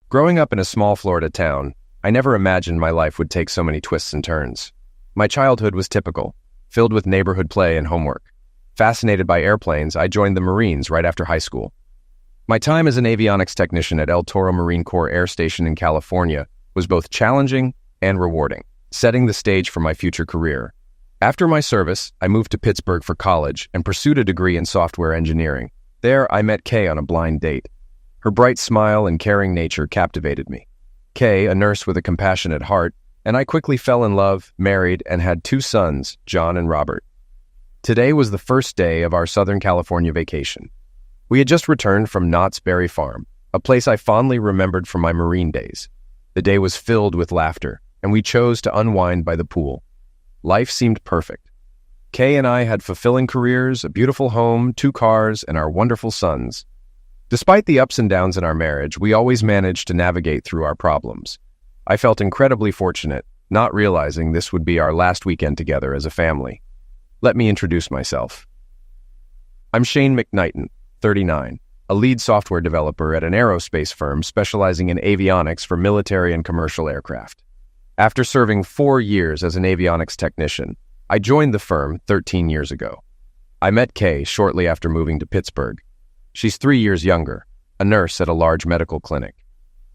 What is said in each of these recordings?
Growing up in a small Florida town, I never imagined my life would take so many twists and turns. My childhood was typical, filled with neighborhood play and homework. Fascinated by airplanes, I joined the Marines right after high school. My time as an avionics technician at El Toro Marine Corps Air Station in California was both challenging and rewarding, setting the stage for my future career. After my service, I moved to Pittsburgh for college and pursued a degree in software engineering. There, I met Kay on a blind date. Her bright smile and caring nature captivated me. Kay, a nurse with a compassionate heart, and I quickly fell in love, married, and had 2 sons, John and Robert. Today was the first day of our Southern California vacation. We had just returned from Knott's Berry Farm, a place I fondly remembered from my Marine days. The day was filled with laughter, and we chose to unwind by the pool. Life seemed perfect. Kay and I had fulfilling careers, a beautiful home, 2 cars, and our wonderful sons. Despite the ups and downs in our marriage, we always managed to navigate through our problems. I felt incredibly fortunate, not realizing this would be our last weekend together as a family. Let me introduce myself. I'm Shane McKnighton, 39, a lead software developer at an aerospace firm specializing in avionics for military and commercial aircraft. After serving 4 years as an avionics technician, I joined the firm 13 years ago. I met Kay shortly after moving to Pittsburgh. She's 3 years younger, a nurse at a large medical clinic.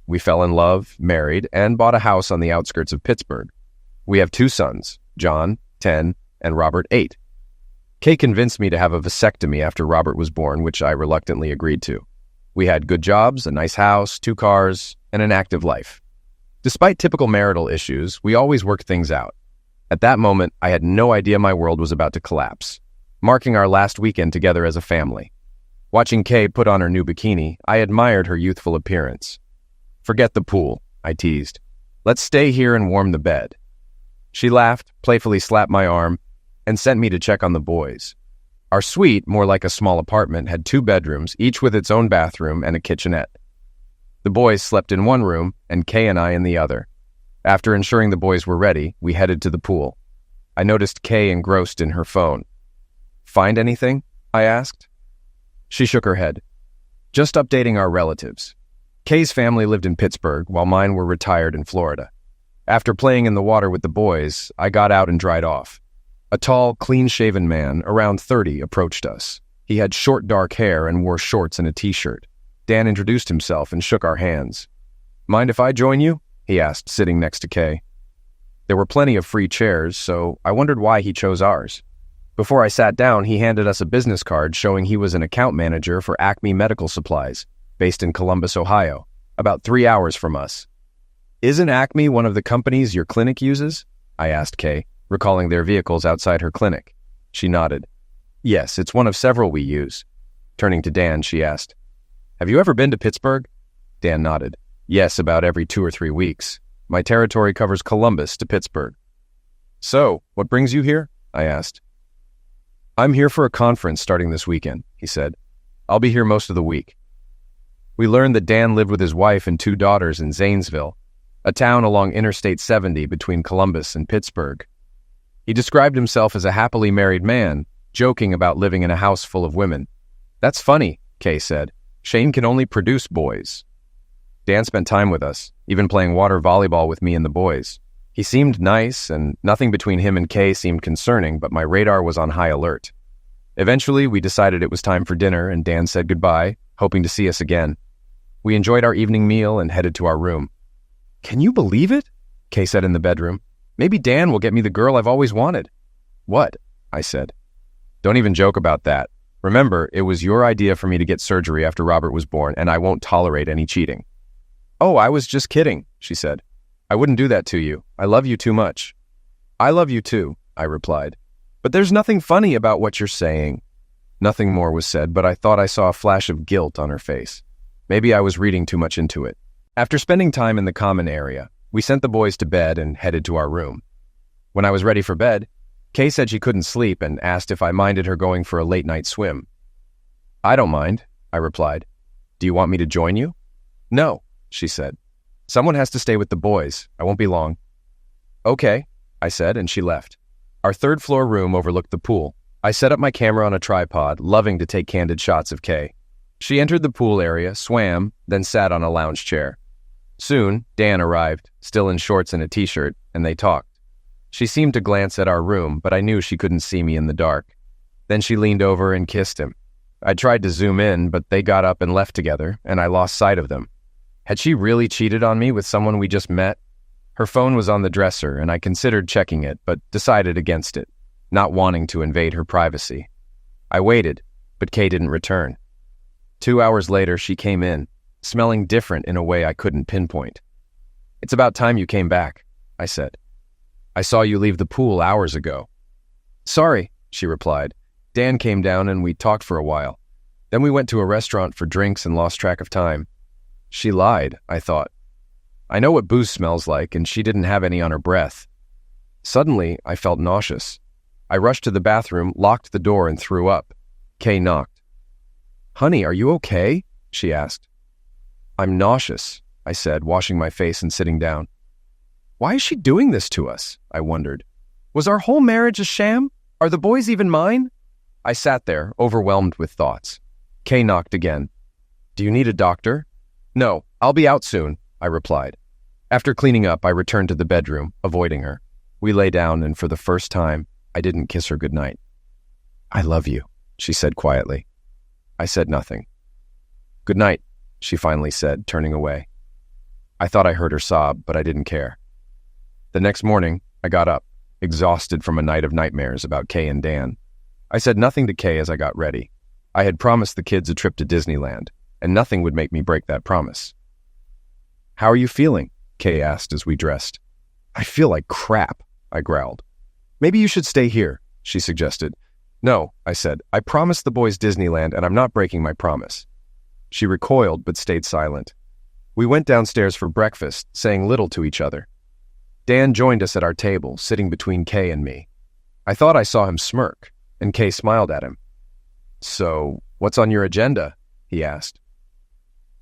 We fell in love, married, and bought a house on the outskirts of Pittsburgh. We have 2 sons, John, 10, and Robert, 8. Kay convinced me to have a vasectomy after Robert was born, which I reluctantly agreed to. We had good jobs, a nice house, 2 cars, and an active life. Despite typical marital issues, we always worked things out. At that moment, I had no idea my world was about to collapse, marking our last weekend together as a family. Watching Kay put on her new bikini, I admired her youthful appearance. "Forget the pool," I teased. "Let's stay here and warm the bed." She laughed, playfully slapped my arm, and sent me to check on the boys. Our suite, more like a small apartment, had 2 bedrooms, each with its own bathroom and a kitchenette. The boys slept in one room, and Kay and I in the other. After ensuring the boys were ready, we headed to the pool. I noticed Kay engrossed in her phone. "Find anything?" I asked. She shook her head. "Just updating our relatives. Kay's family lived in Pittsburgh, while mine were retired in Florida. After playing in the water with the boys, I got out and dried off. A tall, clean-shaven man, around 30, approached us. He had short, dark hair and wore shorts and a t-shirt. Dan introduced himself and shook our hands. "Mind if I join you?" he asked, sitting next to Kay. There were plenty of free chairs, so I wondered why he chose ours. Before I sat down, he handed us a business card showing he was an account manager for Acme Medical Supplies, based in Columbus, Ohio, about 3 hours from us. "Isn't Acme one of the companies your clinic uses?" I asked Kay, recalling their vehicles outside her clinic. She nodded. "Yes, it's one of several we use." Turning to Dan, she asked, "Have you ever been to Pittsburgh?" Dan nodded. "Yes, about every 2 or 3 weeks. My territory covers Columbus to Pittsburgh." "So, what brings you here?" I asked. "I'm here for a conference starting this weekend," he said. "I'll be here most of the week." We learned that Dan lived with his wife and 2 daughters in Zanesville, a town along Interstate 70 between Columbus and Pittsburgh. He described himself as a happily married man, joking about living in a house full of women. "That's funny," Kay said. "Shane can only produce boys." Dan spent time with us, even playing water volleyball with me and the boys. He seemed nice, and nothing between him and Kay seemed concerning, but my radar was on high alert. Eventually, we decided it was time for dinner, and Dan said goodbye, hoping to see us again. We enjoyed our evening meal and headed to our room. "Can you believe it?" Kay said in the bedroom. "Maybe Dan will get me the girl I've always wanted." "What?" I said. "Don't even joke about that. Remember, it was your idea for me to get surgery after Robert was born, and I won't tolerate any cheating." "Oh, I was just kidding," she said. "I wouldn't do that to you. I love you too much." "I love you too," I replied. "But there's nothing funny about what you're saying." Nothing more was said, but I thought I saw a flash of guilt on her face. Maybe I was reading too much into it. After spending time in the common area, we sent the boys to bed and headed to our room. When I was ready for bed, Kay said she couldn't sleep and asked if I minded her going for a late-night swim. "I don't mind," I replied. "Do you want me to join you?" "No," she said. "Someone has to stay with the boys. I won't be long." "Okay," I said, and she left. Our 3rd-floor room overlooked the pool. I set up my camera on a tripod, loving to take candid shots of Kay. She entered the pool area, swam, then sat on a lounge chair. Soon, Dan arrived, still in shorts and a t-shirt, and they talked. She seemed to glance at our room, but I knew she couldn't see me in the dark. Then she leaned over and kissed him. I tried to zoom in, but they got up and left together, and I lost sight of them. Had she really cheated on me with someone we just met? Her phone was on the dresser, and I considered checking it, but decided against it, not wanting to invade her privacy. I waited, but Kay didn't return. 2 hours later, she came in, smelling different in a way I couldn't pinpoint. "It's about time you came back," I said. "I saw you leave the pool hours ago." "Sorry," she replied. "Dan came down and we talked for a while. Then we went to a restaurant for drinks and lost track of time." She lied, I thought. I know what booze smells like, and she didn't have any on her breath. Suddenly, I felt nauseous. I rushed to the bathroom, locked the door, and threw up. Kay knocked. "Honey, are you okay?" she asked. "I'm nauseous," I said, washing my face and sitting down. Why is she doing this to us? I wondered. Was our whole marriage a sham? Are the boys even mine? I sat there, overwhelmed with thoughts. Kay knocked again. "Do you need a doctor?" "No, I'll be out soon," I replied. After cleaning up, I returned to the bedroom, avoiding her. We lay down, and for the first time, I didn't kiss her goodnight. "I love you," she said quietly. I said nothing. "Good night," she finally said, turning away. I thought I heard her sob, but I didn't care. The next morning, I got up, exhausted from a night of nightmares about Kay and Dan. I said nothing to Kay as I got ready. I had promised the kids a trip to Disneyland, and nothing would make me break that promise. "How are you feeling?" Kay asked as we dressed. "I feel like crap," I growled. "Maybe you should stay here," she suggested. "No," I said. "I promised the boys Disneyland, and I'm not breaking my promise." She recoiled but stayed silent. We went downstairs for breakfast, saying little to each other. Dan joined us at our table, sitting between Kay and me. I thought I saw him smirk, and Kay smiled at him. "So, what's on your agenda?" he asked.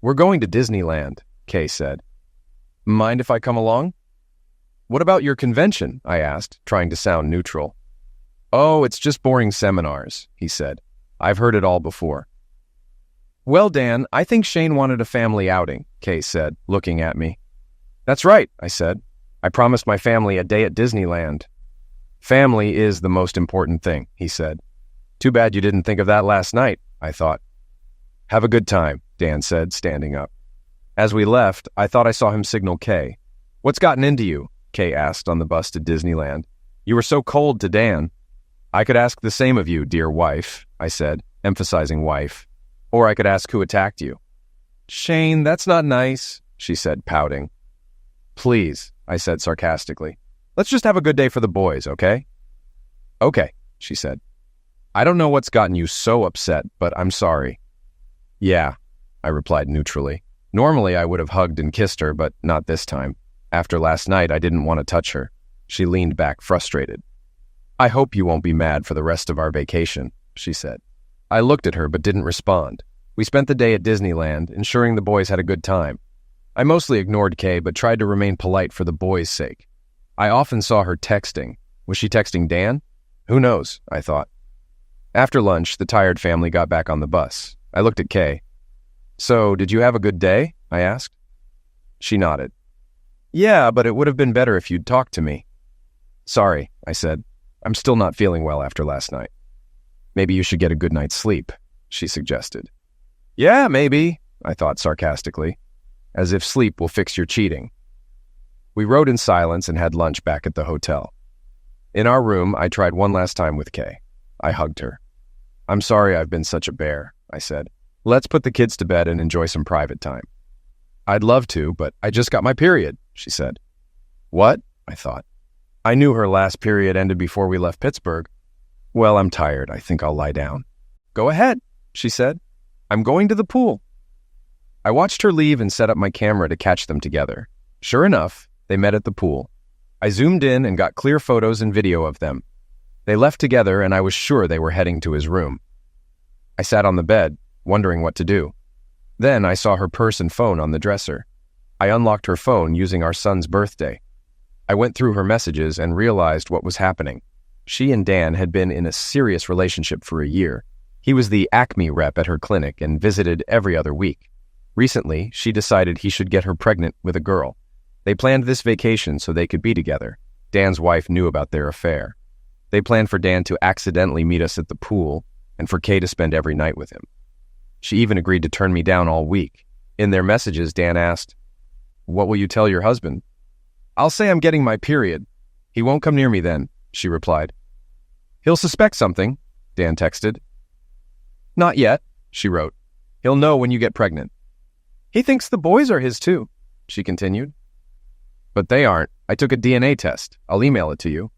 "We're going to Disneyland," Kay said. "Mind if I come along?" "What about your convention?" I asked, trying to sound neutral. "Oh, it's just boring seminars," he said. "I've heard it all before." "Well, Dan, I think Shane wanted a family outing," Kay said, looking at me. "That's right," I said. "I promised my family a day at Disneyland." "Family is the most important thing," he said. "Too bad you didn't think of that last night," I thought. "Have a good time," Dan said, standing up. As we left, I thought I saw him signal Kay. "What's gotten into you?" Kay asked on the bus to Disneyland. "You were so cold to Dan." "I could ask the same of you, dear wife," I said, emphasizing wife. "Or I could ask who attacked you." "Shane, that's not nice," she said, pouting. "Please," I said sarcastically. "Let's just have a good day for the boys, okay?" "Okay," she said. "I don't know what's gotten you so upset, but I'm sorry." "Yeah," I replied neutrally. Normally I would have hugged and kissed her, but not this time. After last night, I didn't want to touch her. She leaned back, frustrated. "I hope you won't be mad for the rest of our vacation," she said. I looked at her but didn't respond. We spent the day at Disneyland, ensuring the boys had a good time. I mostly ignored Kay but tried to remain polite for the boys' sake. I often saw her texting. Was she texting Dan? Who knows, I thought. After lunch, the tired family got back on the bus. I looked at Kay. "So, did you have a good day?" I asked. She nodded. "Yeah, but it would have been better if you'd talked to me." "Sorry," I said. "I'm still not feeling well after last night." "Maybe you should get a good night's sleep," she suggested. "Yeah, maybe," I thought sarcastically, as if sleep will fix your cheating. We rode in silence and had lunch back at the hotel. In our room, I tried one last time with Kay. I hugged her. "I'm sorry I've been such a bear," I said. "Let's put the kids to bed and enjoy some private time." "I'd love to, but I just got my period," she said. "What?" I thought. I knew her last period ended before we left Pittsburgh. "Well, I'm tired. I think I'll lie down." "Go ahead," she said. "I'm going to the pool." I watched her leave and set up my camera to catch them together. Sure enough, they met at the pool. I zoomed in and got clear photos and video of them. They left together, and I was sure they were heading to his room. I sat on the bed, wondering what to do. Then I saw her purse and phone on the dresser. I unlocked her phone using our son's birthday. I went through her messages and realized what was happening. She and Dan had been in a serious relationship for a year. He was the Acme rep at her clinic and visited every other week. Recently, she decided he should get her pregnant with a girl. They planned this vacation so they could be together. Dan's wife knew about their affair. They planned for Dan to accidentally meet us at the pool and for Kay to spend every night with him. She even agreed to turn me down all week. In their messages, Dan asked, "What will you tell your husband?" "I'll say I'm getting my period. He won't come near me then," she replied. "He'll suspect something," Dan texted. "Not yet," she wrote. "He'll know when you get pregnant." "He thinks the boys are his too," she continued. "But they aren't. I took a DNA test. I'll email it to you."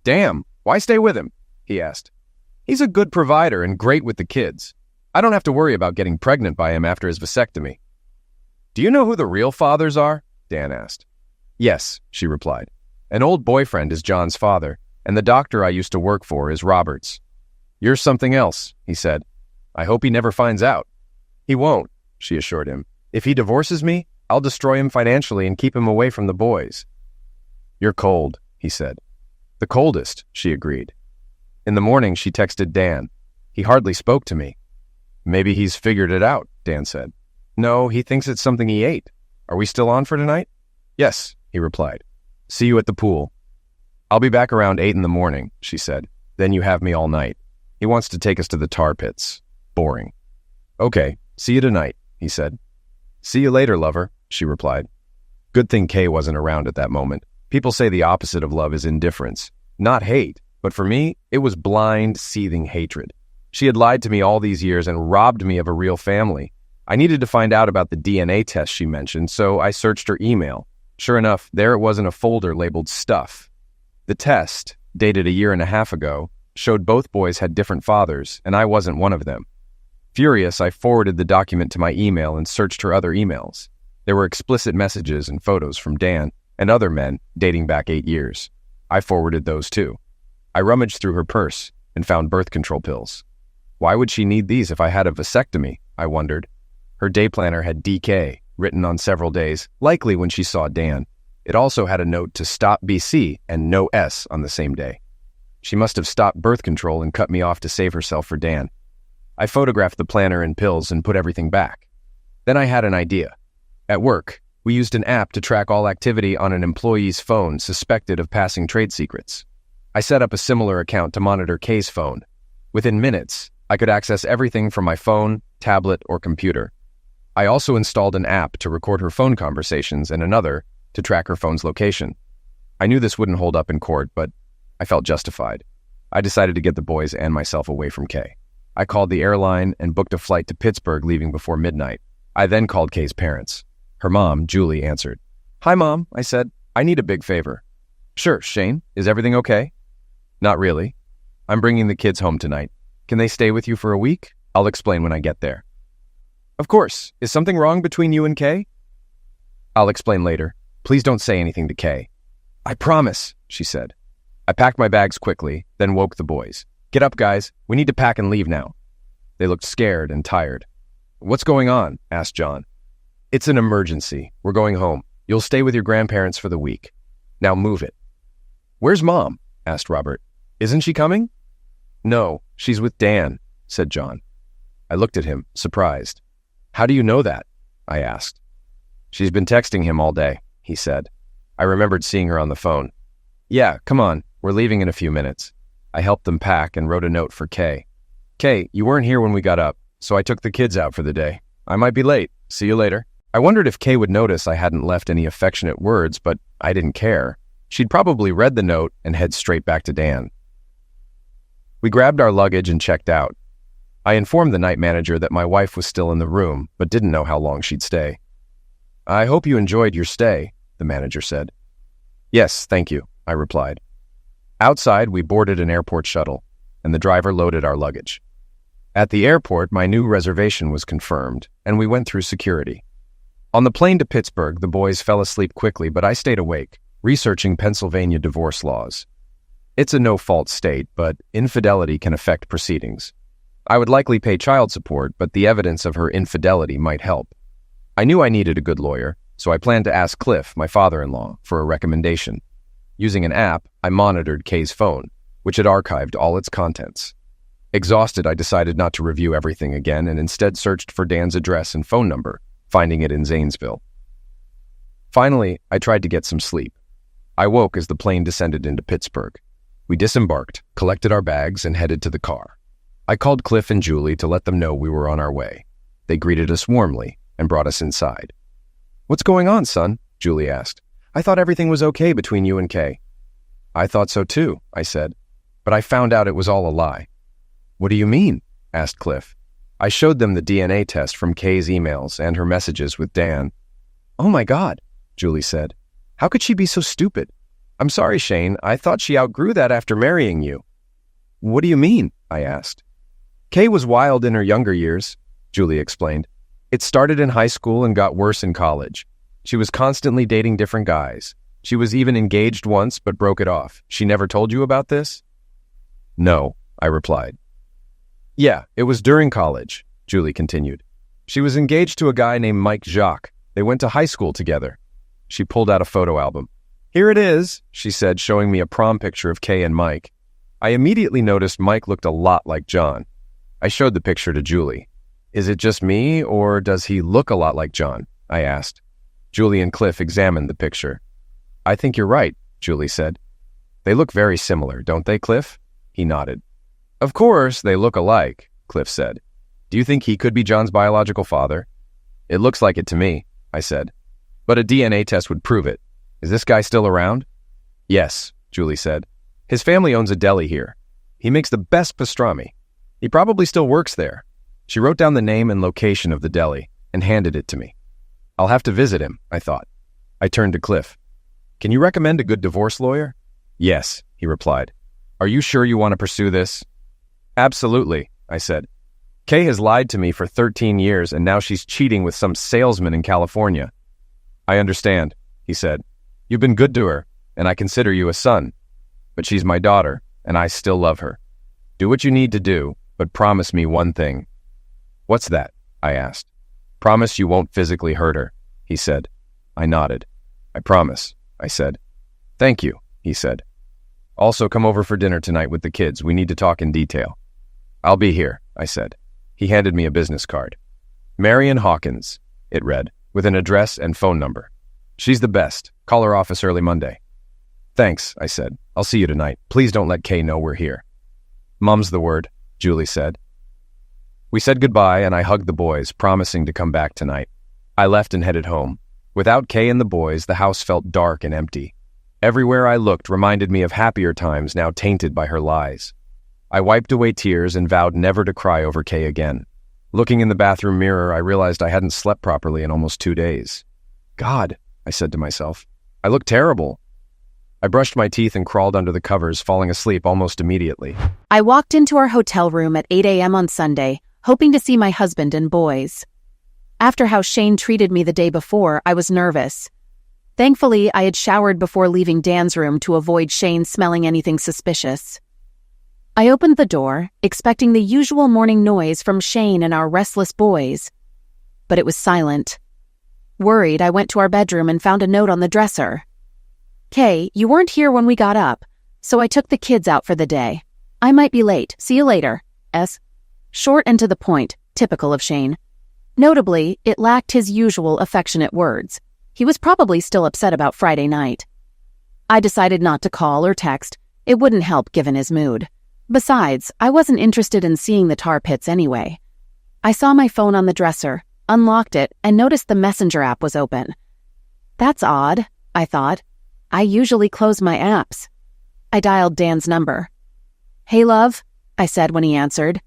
"Damn, why stay with him?" he asked. "He's a good provider and great with the kids. I don't have to worry about getting pregnant by him after his vasectomy." "Do you know who the real fathers are?" Dan asked. "Yes," she replied. "An old boyfriend is John's father, and the doctor I used to work for is Robert's." "You're something else," he said. "I hope he never finds out." "He won't," she assured him. "If he divorces me, I'll destroy him financially and keep him away from the boys." "You're cold," he said. "The coldest," she agreed. In the morning, she texted Dan. "He hardly spoke to me." "Maybe he's figured it out," Dan said. "No, he thinks it's something he ate. Are we still on for tonight?" "Yes," he replied. "See you at the pool." "I'll be back around 8 in the morning," she said. "Then you have me all night. He wants to take us to the tar pits. Boring." "Okay, see you tonight," he said. "See you later, lover," she replied. Good thing Kay wasn't around at that moment. People say the opposite of love is indifference. Not hate, but for me, it was blind, seething hatred. She had lied to me all these years and robbed me of a real family. I needed to find out about the DNA test she mentioned, so I searched her email. Sure enough, there it was in a folder labeled Stuff. The test, dated a year and a half ago, showed both boys had different fathers, and I wasn't one of them. Furious, I forwarded the document to my email and searched her other emails. There were explicit messages and photos from Dan and other men dating back 8 years. I forwarded those too. I rummaged through her purse and found birth control pills. Why would she need these if I had a vasectomy? I wondered. Her day planner had DK written on several days, likely when she saw Dan. It also had a note to stop BC and no S on the same day. She must have stopped birth control and cut me off to save herself for Dan. I photographed the planner and pills and put everything back. Then I had an idea. At work, we used an app to track all activity on an employee's phone suspected of passing trade secrets. I set up a similar account to monitor Kay's phone. Within minutes, I could access everything from my phone, tablet, or computer. I also installed an app to record her phone conversations and another to track her phone's location. I knew this wouldn't hold up in court, but I felt justified. I decided to get the boys and myself away from Kay. I called the airline and booked a flight to Pittsburgh leaving before midnight. I then called Kay's parents. Her mom, Julie, answered. "Hi, Mom," I said. "I need a big favor." "Sure, Shane. Is everything okay?" "Not really. I'm bringing the kids home tonight. Can they stay with you for a week? I'll explain when I get there." "Of course. Is something wrong between you and Kay?" "I'll explain later. Please don't say anything to Kay." "I promise," she said. I packed my bags quickly, then woke the boys. "Get up, guys. We need to pack and leave now." They looked scared and tired. "What's going on?" asked John. "It's an emergency. We're going home. You'll stay with your grandparents for the week. Now move it." "Where's Mom?" asked Robert. "Isn't she coming?" "No, she's with Dan," said John. I looked at him, surprised. "How do you know that?" I asked. "She's been texting him all day," he said. I remembered seeing her on the phone. "Yeah, come on. We're leaving in a few minutes." I helped them pack and wrote a note for Kay. "Kay, you weren't here when we got up, so I took the kids out for the day. I might be late. See you later." I wondered if Kay would notice I hadn't left any affectionate words, but I didn't care. She'd probably read the note and head straight back to Dan. We grabbed our luggage and checked out. I informed the night manager that my wife was still in the room, but didn't know how long she'd stay. "I hope you enjoyed your stay," the manager said. "Yes, thank you," I replied. Outside, we boarded an airport shuttle, and the driver loaded our luggage. At the airport, my new reservation was confirmed, and we went through security. On the plane to Pittsburgh, the boys fell asleep quickly, but I stayed awake, researching Pennsylvania divorce laws. It's a no-fault state, but infidelity can affect proceedings. I would likely pay child support, but the evidence of her infidelity might help. I knew I needed a good lawyer, so I planned to ask Cliff, my father-in-law, for a recommendation. Using an app, I monitored Kay's phone, which had archived all its contents. Exhausted, I decided not to review everything again and instead searched for Dan's address and phone number, finding it in Zanesville. Finally, I tried to get some sleep. I woke as the plane descended into Pittsburgh. We disembarked, collected our bags, and headed to the car. I called Cliff and Julie to let them know we were on our way. They greeted us warmly and brought us inside. "What's going on, son?" Julie asked. "I thought everything was okay between you and Kay." "I thought so too," I said, "but I found out it was all a lie." "What do you mean?" asked Cliff. I showed them the DNA test from Kay's emails and her messages with Dan. "Oh my God," Julie said. "How could she be so stupid?" "I'm sorry, Shane. I thought she outgrew that after marrying you." "What do you mean?" I asked. "Kay was wild in her younger years," Julie explained. "It started in high school and got worse in college. She was constantly dating different guys. She was even engaged once but broke it off. She never told you about this?" "No," I replied. "Yeah, it was during college," Julie continued. "She was engaged to a guy named Mike Jacques. They went to high school together." She pulled out a photo album. "Here it is," she said, showing me a prom picture of Kay and Mike. I immediately noticed Mike looked a lot like John. I showed the picture to Julie. "Is it just me, or does he look a lot like John?" I asked. Julie and Cliff examined the picture. "I think you're right," Julie said. "They look very similar, don't they, Cliff?" He nodded. "Of course, they look alike," Cliff said. "Do you think he could be John's biological father?" "It looks like it to me," I said. "But a DNA test would prove it. Is this guy still around?" "Yes," Julie said. "His family owns a deli here. He makes the best pastrami. He probably still works there." She wrote down the name and location of the deli and handed it to me. I'll have to visit him, I thought. I turned to Cliff. "Can you recommend a good divorce lawyer?" "Yes," he replied. "Are you sure you want to pursue this?" "Absolutely," I said. "Kay has lied to me for 13 years and now she's cheating with some salesman in California." "I understand," he said. "You've been good to her, and I consider you a son. But she's my daughter, and I still love her. Do what you need to do, but promise me one thing." "What's that?" I asked. "Promise you won't physically hurt her," he said. I nodded. "I promise," I said. "Thank you," he said. "Also come over for dinner tonight with the kids. We need to talk in detail." "I'll be here," I said. He handed me a business card. "Marion Hawkins," it read, with an address and phone number. "She's the best. Call her office early Monday." "Thanks," I said. "I'll see you tonight. Please don't let Kay know we're here." "Mum's the word," Julie said. We said goodbye, and I hugged the boys, promising to come back tonight. I left and headed home. Without Kay and the boys, the house felt dark and empty. Everywhere I looked reminded me of happier times now tainted by her lies. I wiped away tears and vowed never to cry over Kay again. Looking in the bathroom mirror, I realized I hadn't slept properly in almost 2 days. "God," I said to myself, "I look terrible." I brushed my teeth and crawled under the covers, falling asleep almost immediately. I walked into our hotel room at 8 a.m. on Sunday, hoping to see my husband and boys. After how Shane treated me the day before, I was nervous. Thankfully, I had showered before leaving Dan's room to avoid Shane smelling anything suspicious. I opened the door, expecting the usual morning noise from Shane and our restless boys, but it was silent. Worried, I went to our bedroom and found a note on the dresser. "Kay, you weren't here when we got up, so I took the kids out for the day. I might be late. See you later. S." Short and to the point, typical of Shane. Notably, it lacked his usual affectionate words. He was probably still upset about Friday night. I decided not to call or text. It wouldn't help given his mood. Besides, I wasn't interested in seeing the tar pits anyway. I saw my phone on the dresser, unlocked it, and noticed the Messenger app was open. That's odd, I thought. I usually close my apps. I dialed Dan's number. "Hey, love," I said when he answered.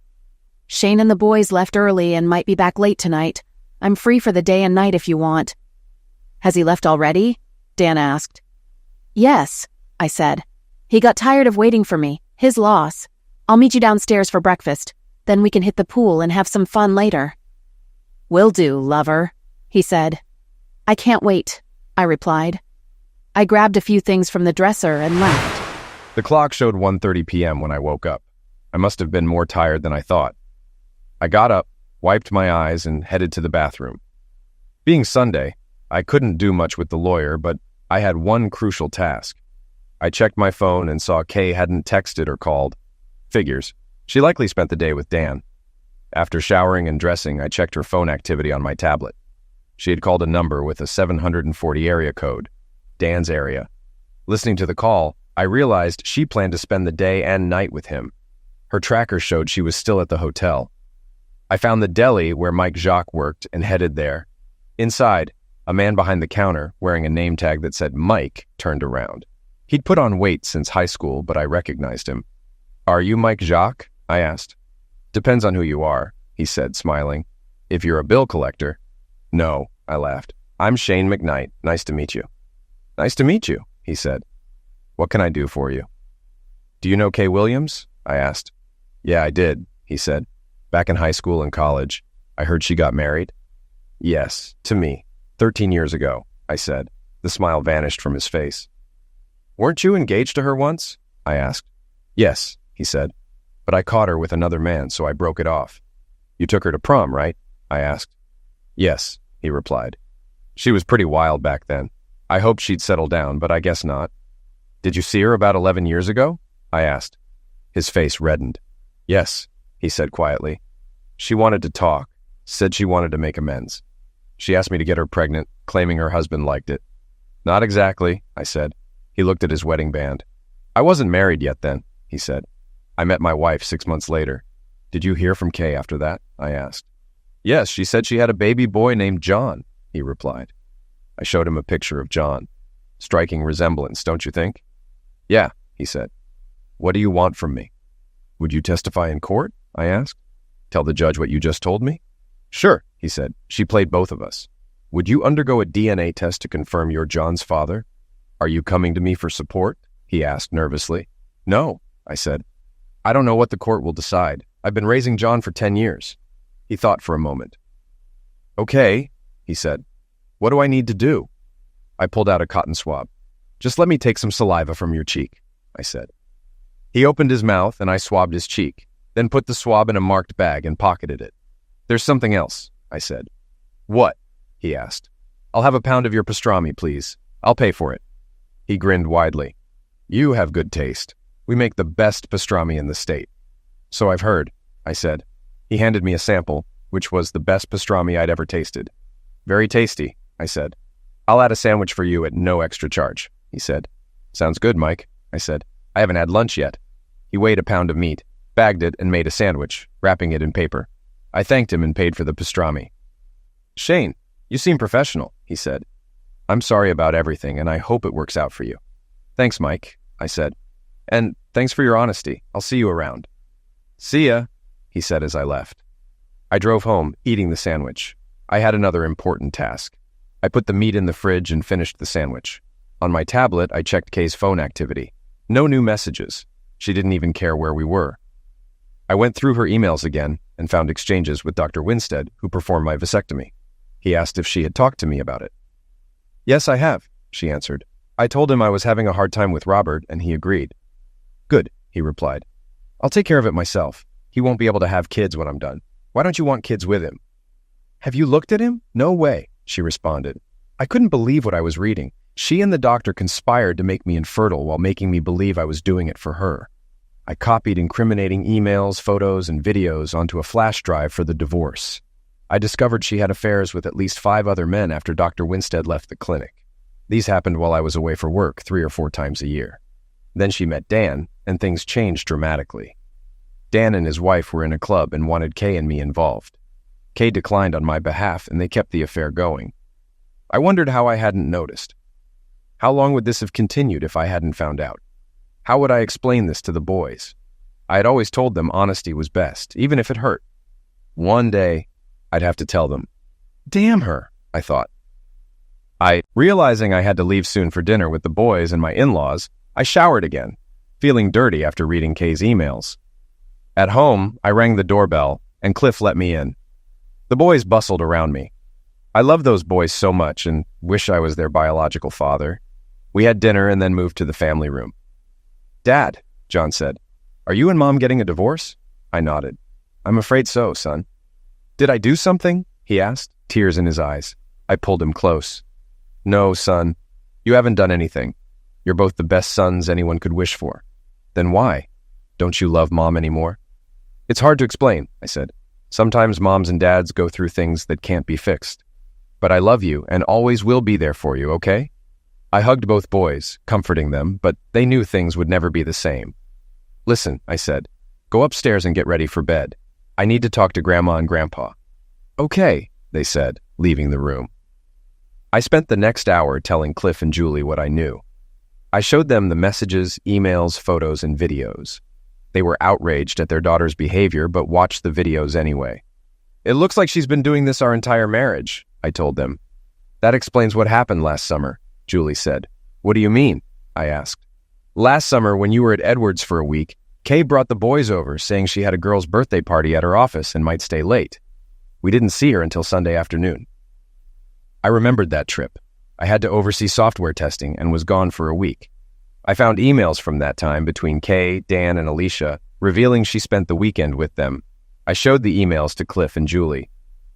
"Shane and the boys left early and might be back late tonight. I'm free for the day and night if you want." "Has he left already?" Dan asked. "Yes," I said. "He got tired of waiting for me. His loss. I'll meet you downstairs for breakfast. Then we can hit the pool and have some fun later." "Will do, lover," he said. "I can't wait," I replied. I grabbed a few things from the dresser and left. The clock showed 1:30 p.m. when I woke up. I must have been more tired than I thought. I got up, wiped my eyes, and headed to the bathroom. Being Sunday, I couldn't do much with the lawyer, but I had one crucial task. I checked my phone and saw Kay hadn't texted or called. Figures. She likely spent the day with Dan. After showering and dressing, I checked her phone activity on my tablet. She had called a number with a 740 area code, Dan's area. Listening to the call, I realized she planned to spend the day and night with him. Her tracker showed she was still at the hotel. I found the deli where Mike Jacques worked and headed there. Inside, a man behind the counter, wearing a name tag that said Mike, turned around. He'd put on weight since high school, but I recognized him. "Are you Mike Jacques?" I asked. "Depends on who you are," he said, smiling. "If you're a bill collector." "No," I laughed. "I'm Shane McKnight. Nice to meet you." "Nice to meet you," he said. "What can I do for you?" "Do you know Kay Williams?" I asked. "Yeah, I did," he said. "Back in high school and college. I heard she got married." "Yes, to me. 13 years ago," I said. The smile vanished from his face. "Weren't you engaged to her once?" I asked. "Yes," he said. "But I caught her with another man, so I broke it off." "You took her to prom, right?" I asked. "Yes," he replied. "She was pretty wild back then. I hoped she'd settle down, but I guess not." "Did you see her about 11 years ago?" I asked. His face reddened. "Yes," he said quietly. "She wanted to talk, said she wanted to make amends. She asked me to get her pregnant, claiming her husband liked it." "Not exactly," I said. He looked at his wedding band. "I wasn't married yet then," he said. "I met my wife 6 months later." "Did you hear from Kay after that?" I asked. "Yes, she said she had a baby boy named John," he replied. I showed him a picture of John. "Striking resemblance, don't you think?" "Yeah," he said. "What do you want from me?" "Would you testify in court?" I asked. "Tell the judge what you just told me?" "Sure," he said. "She played both of us." "Would you undergo a DNA test to confirm you're John's father?" "Are you coming to me for support?" he asked nervously. "No," I said. "I don't know what the court will decide. I've been raising John for 10 years. He thought for a moment. "Okay," he said. "What do I need to do?" I pulled out a cotton swab. "Just let me take some saliva from your cheek," I said. He opened his mouth and I swabbed his cheek, then put the swab in a marked bag and pocketed it. "There's something else," I said. "What?" he asked. "I'll have a pound of your pastrami, please. I'll pay for it." He grinned widely. "You have good taste. We make the best pastrami in the state." "So I've heard," I said. He handed me a sample, which was the best pastrami I'd ever tasted. "Very tasty," I said. "I'll add a sandwich for you at no extra charge," he said. "Sounds good, Mike," I said. "I haven't had lunch yet." He weighed a pound of meat, bagged it, and made a sandwich, wrapping it in paper. I thanked him and paid for the pastrami. "Shane, you seem professional," he said. "I'm sorry about everything, and I hope it works out for you." "Thanks, Mike," I said. "And thanks for your honesty. I'll see you around." "See ya," he said as I left. I drove home, eating the sandwich. I had another important task. I put the meat in the fridge and finished the sandwich. On my tablet, I checked Kay's phone activity. No new messages. She didn't even care where we were. I went through her emails again and found exchanges with Dr. Winstead, who performed my vasectomy. He asked if she had talked to me about it. "Yes, I have," she answered. "I told him I was having a hard time with Robert, and he agreed." "Good," he replied. "I'll take care of it myself. He won't be able to have kids when I'm done. Why don't you want kids with him?" "Have you looked at him?" "No way," she responded. I couldn't believe what I was reading. She and the doctor conspired to make me infertile while making me believe I was doing it for her. I copied incriminating emails, photos, and videos onto a flash drive for the divorce. I discovered she had affairs with at least 5 other men after Dr. Winstead left the clinic. These happened while I was away for work 3 or 4 times a year. Then she met Dan, and things changed dramatically. Dan and his wife were in a club and wanted Kay and me involved. Kay declined on my behalf, and they kept the affair going. I wondered how I hadn't noticed. How long would this have continued if I hadn't found out? How would I explain this to the boys? I had always told them honesty was best, even if it hurt. One day, I'd have to tell them. Damn her, I thought. Realizing I had to leave soon for dinner with the boys and my in-laws, I showered again, feeling dirty after reading Kay's emails. At home, I rang the doorbell, and Cliff let me in. The boys bustled around me. I love those boys so much and wish I was their biological father. We had dinner and then moved to the family room. "Dad," John said, "are you and Mom getting a divorce?" I nodded. "I'm afraid so, son." "Did I do something?" he asked, tears in his eyes. I pulled him close. "No, son, you haven't done anything. You're both the best sons anyone could wish for." "Then why? Don't you love Mom anymore?" It's hard to explain, I said. Sometimes moms and dads go through things that can't be fixed. But I love you and always will be there for you, okay? I hugged both boys, comforting them, but they knew things would never be the same. Listen, I said, go upstairs and get ready for bed. I need to talk to Grandma and Grandpa. Okay, they said, leaving the room. I spent the next hour telling Cliff and Julie what I knew. I showed them the messages, emails, photos, and videos. They were outraged at their daughter's behavior, but watched the videos anyway. It looks like she's been doing this our entire marriage, I told them. That explains what happened last summer, Julie said. What do you mean? I asked. Last summer, when you were at Edwards for a week, Kay brought the boys over, saying she had a girl's birthday party at her office and might stay late. We didn't see her until Sunday afternoon. I remembered that trip. I had to oversee software testing and was gone for a week. I found emails from that time between Kay, Dan, and Alicia, revealing she spent the weekend with them. I showed the emails to Cliff and Julie.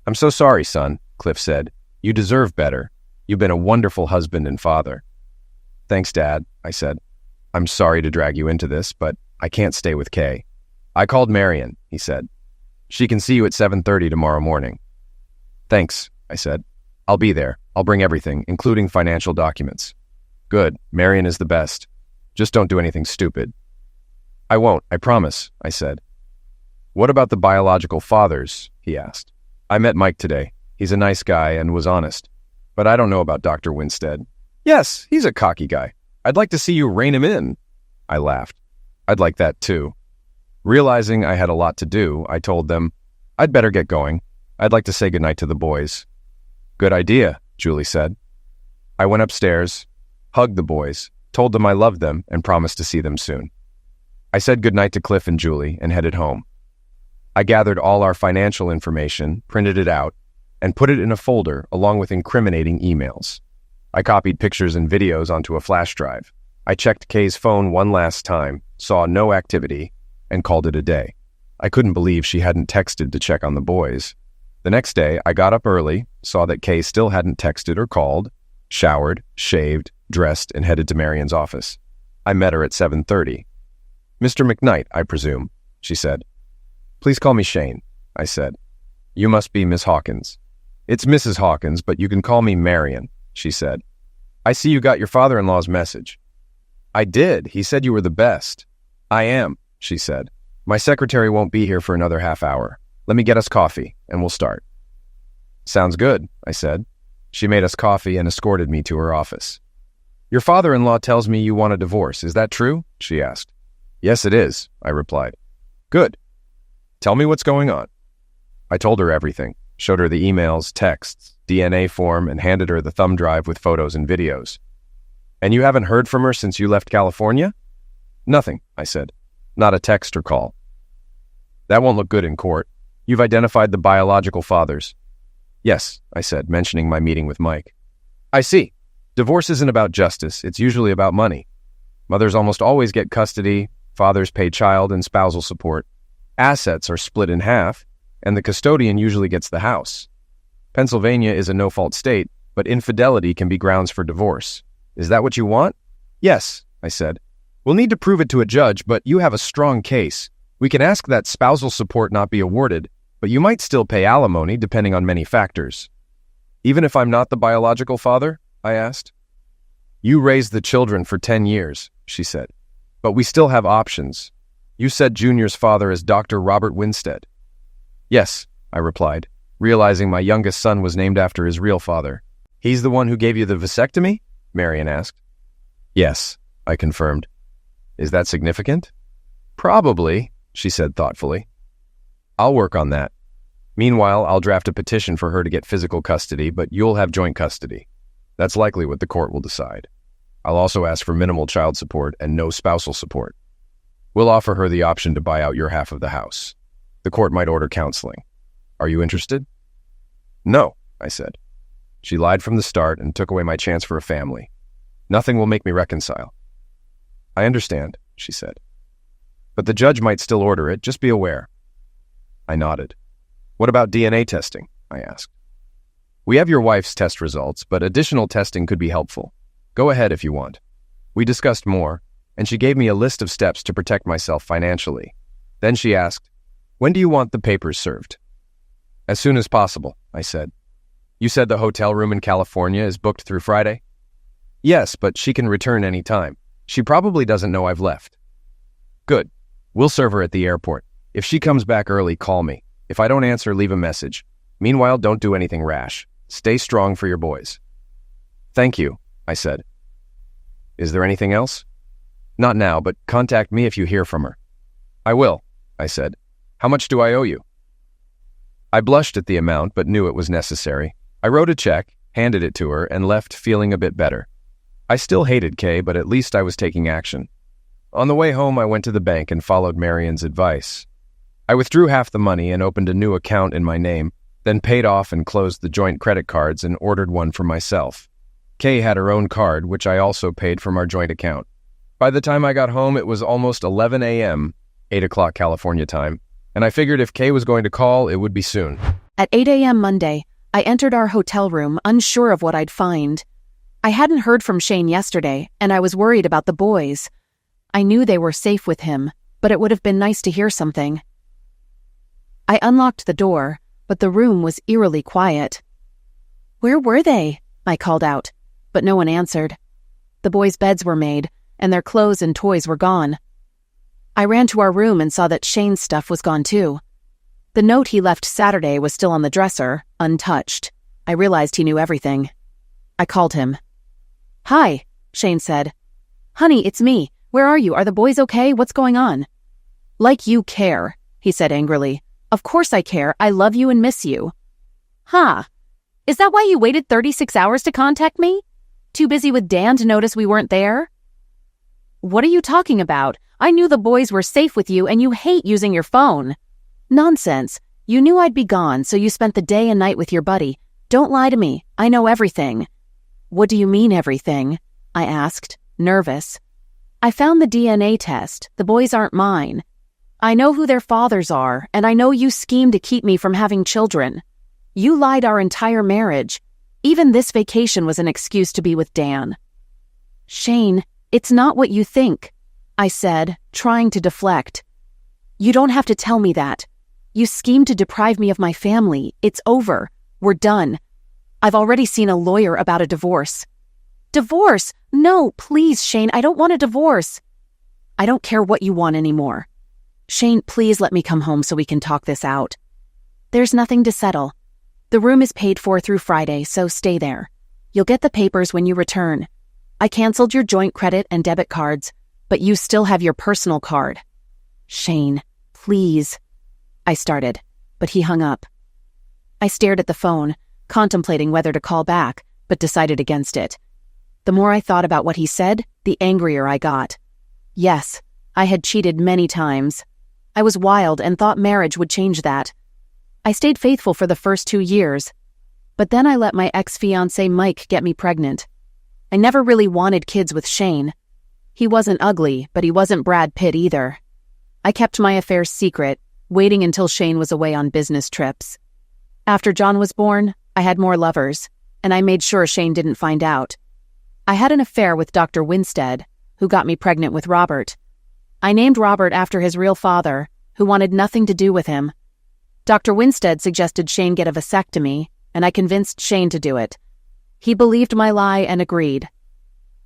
I'm so sorry, son, Cliff said. You deserve better. You've been a wonderful husband and father. Thanks, Dad, I said. I'm sorry to drag you into this, but I can't stay with Kay. I called Marion, he said. She can see you at 7:30 tomorrow morning. Thanks, I said. I'll be there. I'll bring everything, including financial documents. Good. Marion is the best. Just don't do anything stupid. I won't, I promise, I said. What about the biological fathers? He asked. I met Mike today. He's a nice guy and was honest. But I don't know about Dr. Winstead. Yes, he's a cocky guy. I'd like to see you rein him in. I laughed. I'd like that too. Realizing I had a lot to do, I told them, I'd better get going. I'd like to say goodnight to the boys. Good idea, Julie said. I went upstairs, hugged the boys, told them I loved them, and promised to see them soon. I said goodnight to Cliff and Julie and headed home. I gathered all our financial information, printed it out, and put it in a folder along with incriminating emails. I copied pictures and videos onto a flash drive. I checked Kay's phone one last time, saw no activity, and called it a day. I couldn't believe she hadn't texted to check on the boys. The next day, I got up early, saw that Kay still hadn't texted or called, showered, shaved, dressed, and headed to Marion's office. I met her at 7:30. Mr. McKnight, I presume, she said. Please call me Shane, I said. You must be Miss Hawkins. It's Mrs. Hawkins, but you can call me Marion, she said. I see you got your father-in-law's message. I did. He said you were the best. I am, she said. My secretary won't be here for another half hour. Let me get us coffee, and we'll start. Sounds good, I said. She made us coffee and escorted me to her office. Your father-in-law tells me you want a divorce. Is that true? She asked. Yes, it is, I replied. Good. Tell me what's going on. I told her everything, showed her the emails, texts, DNA form, and handed her the thumb drive with photos and videos. And you haven't heard from her since you left California? Nothing, I said. Not a text or call. That won't look good in court. You've identified the biological fathers. Yes, I said, mentioning my meeting with Mike. I see. Divorce isn't about justice. It's usually about money. Mothers almost always get custody, fathers pay child and spousal support. Assets are split in half, and the custodian usually gets the house. Pennsylvania is a no-fault state, but infidelity can be grounds for divorce. Is that what you want? Yes, I said. We'll need to prove it to a judge, but you have a strong case. We can ask that spousal support not be awarded, but you might still pay alimony depending on many factors. Even if I'm not the biological father? I asked. You raised the children for 10 years, she said. But we still have options. You said Junior's father is Dr. Robert Winstead. Yes, I replied, realizing my youngest son was named after his real father. He's the one who gave you the vasectomy? Marion asked. Yes, I confirmed. Is that significant? Probably, she said thoughtfully. I'll work on that. Meanwhile, I'll draft a petition for her to get physical custody, but you'll have joint custody. That's likely what the court will decide. I'll also ask for minimal child support and no spousal support. We'll offer her the option to buy out your half of the house. The court might order counseling. Are you interested? No, I said. She lied from the start and took away my chance for a family. Nothing will make me reconcile. I understand, she said. But the judge might still order it, just be aware. I nodded. What about DNA testing? I asked. We have your wife's test results, but additional testing could be helpful. Go ahead if you want. We discussed more, and she gave me a list of steps to protect myself financially. Then she asked, When do you want the papers served? As soon as possible, I said. You said the hotel room in California is booked through Friday? Yes, but she can return any time. She probably doesn't know I've left. Good. We'll serve her at the airport. If she comes back early, call me. If I don't answer, leave a message. Meanwhile, don't do anything rash. Stay strong for your boys. Thank you, I said. Is there anything else? Not now, but contact me if you hear from her. I will, I said. How much do I owe you? I blushed at the amount, but knew it was necessary. I wrote a check, handed it to her, and left feeling a bit better. I still hated Kay, but at least I was taking action. On the way home, I went to the bank and followed Marion's advice. I withdrew half the money and opened a new account in my name, then paid off and closed the joint credit cards and ordered one for myself. Kay had her own card, which I also paid from our joint account. By the time I got home, it was almost 11 a.m., 8 o'clock California time, and I figured if Kay was going to call, it would be soon. At 8 a.m. Monday, I entered our hotel room, unsure of what I'd find. I hadn't heard from Shane yesterday, and I was worried about the boys. I knew they were safe with him, but it would have been nice to hear something. I unlocked the door, but the room was eerily quiet. Where were they? I called out, but no one answered. The boys' beds were made, and their clothes and toys were gone. I ran to our room and saw that Shane's stuff was gone too. The note he left Saturday was still on the dresser, untouched. I realized he knew everything. I called him. Hi, Shane said. Honey, it's me. Where are you? Are the boys okay? What's going on? Like you care, he said angrily. Of course I care. I love you and miss you. Huh. Is that why you waited 36 hours to contact me? Too busy with Dan to notice we weren't there? What are you talking about? I knew the boys were safe with you and you hate using your phone. Nonsense. You knew I'd be gone, so you spent the day and night with your buddy. Don't lie to me. I know everything. What do you mean everything? I asked, nervous. I found the DNA test. The boys aren't mine. I know who their fathers are, and I know you schemed to keep me from having children. You lied our entire marriage. Even this vacation was an excuse to be with Dan. Shane, it's not what you think, I said, trying to deflect. You don't have to tell me that. You schemed to deprive me of my family. It's over. We're done. I've already seen a lawyer about a divorce. Divorce? No, please, Shane, I don't want a divorce. I don't care what you want anymore. Shane, please let me come home so we can talk this out. There's nothing to settle. The room is paid for through Friday, so stay there. You'll get the papers when you return. I canceled your joint credit and debit cards, but you still have your personal card. Shane, please. I started, but he hung up. I stared at the phone, contemplating whether to call back, but decided against it. The more I thought about what he said, the angrier I got. Yes, I had cheated many times. I was wild and thought marriage would change that. I stayed faithful for the first 2 years, but then I let my ex-fiancé Mike get me pregnant. I never really wanted kids with Shane. He wasn't ugly, but he wasn't Brad Pitt either. I kept my affairs secret, waiting until Shane was away on business trips. After John was born, I had more lovers, and I made sure Shane didn't find out. I had an affair with Dr. Winstead, who got me pregnant with Robert. I named Robert after his real father, who wanted nothing to do with him. Dr. Winstead suggested Shane get a vasectomy, and I convinced Shane to do it. He believed my lie and agreed.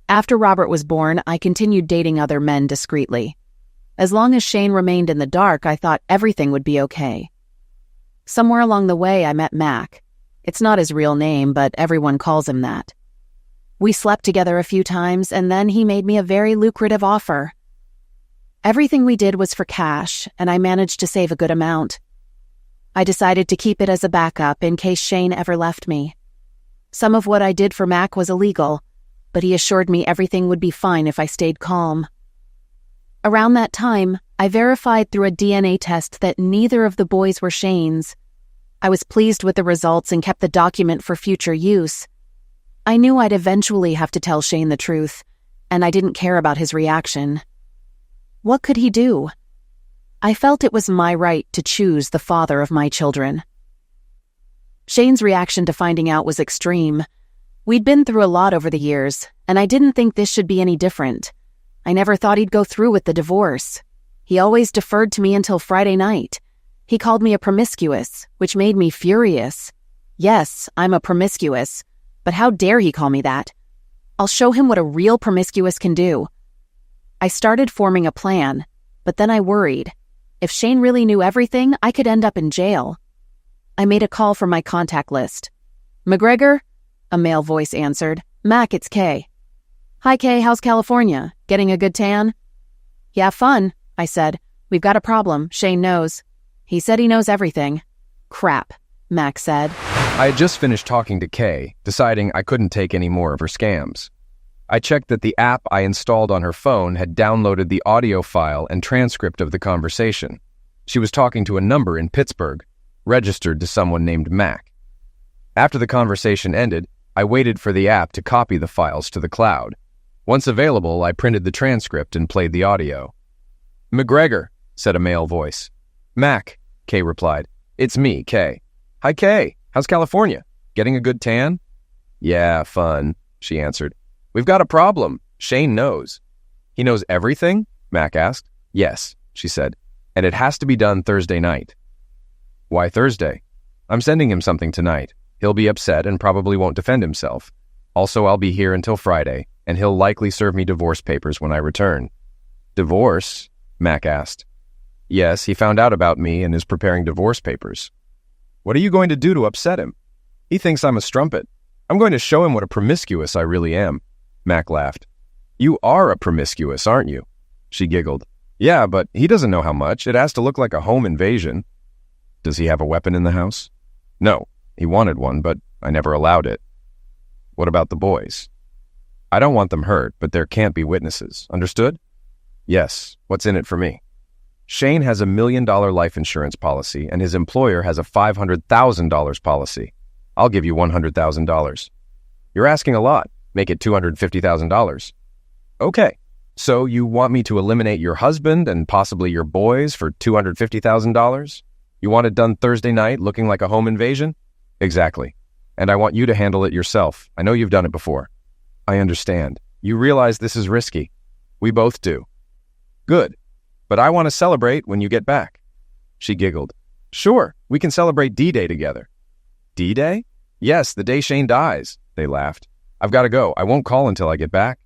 After Robert was born, I continued dating other men discreetly. As long as Shane remained in the dark, I thought everything would be okay. Somewhere along the way, I met Mac. It's not his real name, but everyone calls him that. We slept together a few times, and then he made me a very lucrative offer. Everything we did was for cash, and I managed to save a good amount. I decided to keep it as a backup in case Shane ever left me. Some of what I did for Mac was illegal, but he assured me everything would be fine if I stayed calm. Around that time, I verified through a DNA test that neither of the boys were Shane's. I was pleased with the results and kept the document for future use. I knew I'd eventually have to tell Shane the truth, and I didn't care about his reaction. What could he do? I felt it was my right to choose the father of my children. Shane's reaction to finding out was extreme. We'd been through a lot over the years, and I didn't think this should be any different. I never thought he'd go through with the divorce. He always deferred to me until Friday night. He called me a promiscuous, which made me furious. Yes, I'm a promiscuous, but how dare he call me that? I'll show him what a real promiscuous can do. I started forming a plan, but then I worried. If Shane really knew everything, I could end up in jail. I made a call from my contact list. McGregor? A male voice answered. Mac, it's Kay. Hi, Kay, how's California? Getting a good tan? Yeah, fun, I said. We've got a problem, Shane knows. He said he knows everything. Crap, Mac said. I had just finished talking to Kay, deciding I couldn't take any more of her scams. I checked that the app I installed on her phone had downloaded the audio file and transcript of the conversation. She was talking to a number in Pittsburgh, registered to someone named Mac. After the conversation ended, I waited for the app to copy the files to the cloud. Once available, I printed the transcript and played the audio. McGregor, said a male voice. Mac, Kay replied. It's me, Kay. Hi, Kay. How's California? Getting a good tan? Yeah, fun, she answered. We've got a problem. Shane knows. He knows everything? Mac asked. Yes, she said. And it has to be done Thursday night. Why Thursday? I'm sending him something tonight. He'll be upset and probably won't defend himself. Also, I'll be here until Friday, and he'll likely serve me divorce papers when I return. Divorce? Mac asked. Yes, he found out about me and is preparing divorce papers. What are you going to do to upset him? He thinks I'm a strumpet. I'm going to show him what a promiscuous I really am. Mac laughed. You are a promiscuous, aren't you? She giggled. Yeah, but he doesn't know how much. It has to look like a home invasion. Does he have a weapon in the house? No, he wanted one, but I never allowed it. What about the boys? I don't want them hurt, but there can't be witnesses. Understood? Yes. What's in it for me? Shane has $1 million life insurance policy, and his employer has a $500,000 policy. I'll give you $100,000. You're asking a lot. Make it $250,000. Okay. So you want me to eliminate your husband and possibly your boys for $250,000? You want it done Thursday night, looking like a home invasion? Exactly. And I want you to handle it yourself. I know you've done it before. I understand. You realize this is risky. We both do. Good. But I want to celebrate when you get back. She giggled. Sure, we can celebrate D-Day together. D-Day? Yes, the day Shane dies. They laughed. I've got to go. I won't call until I get back.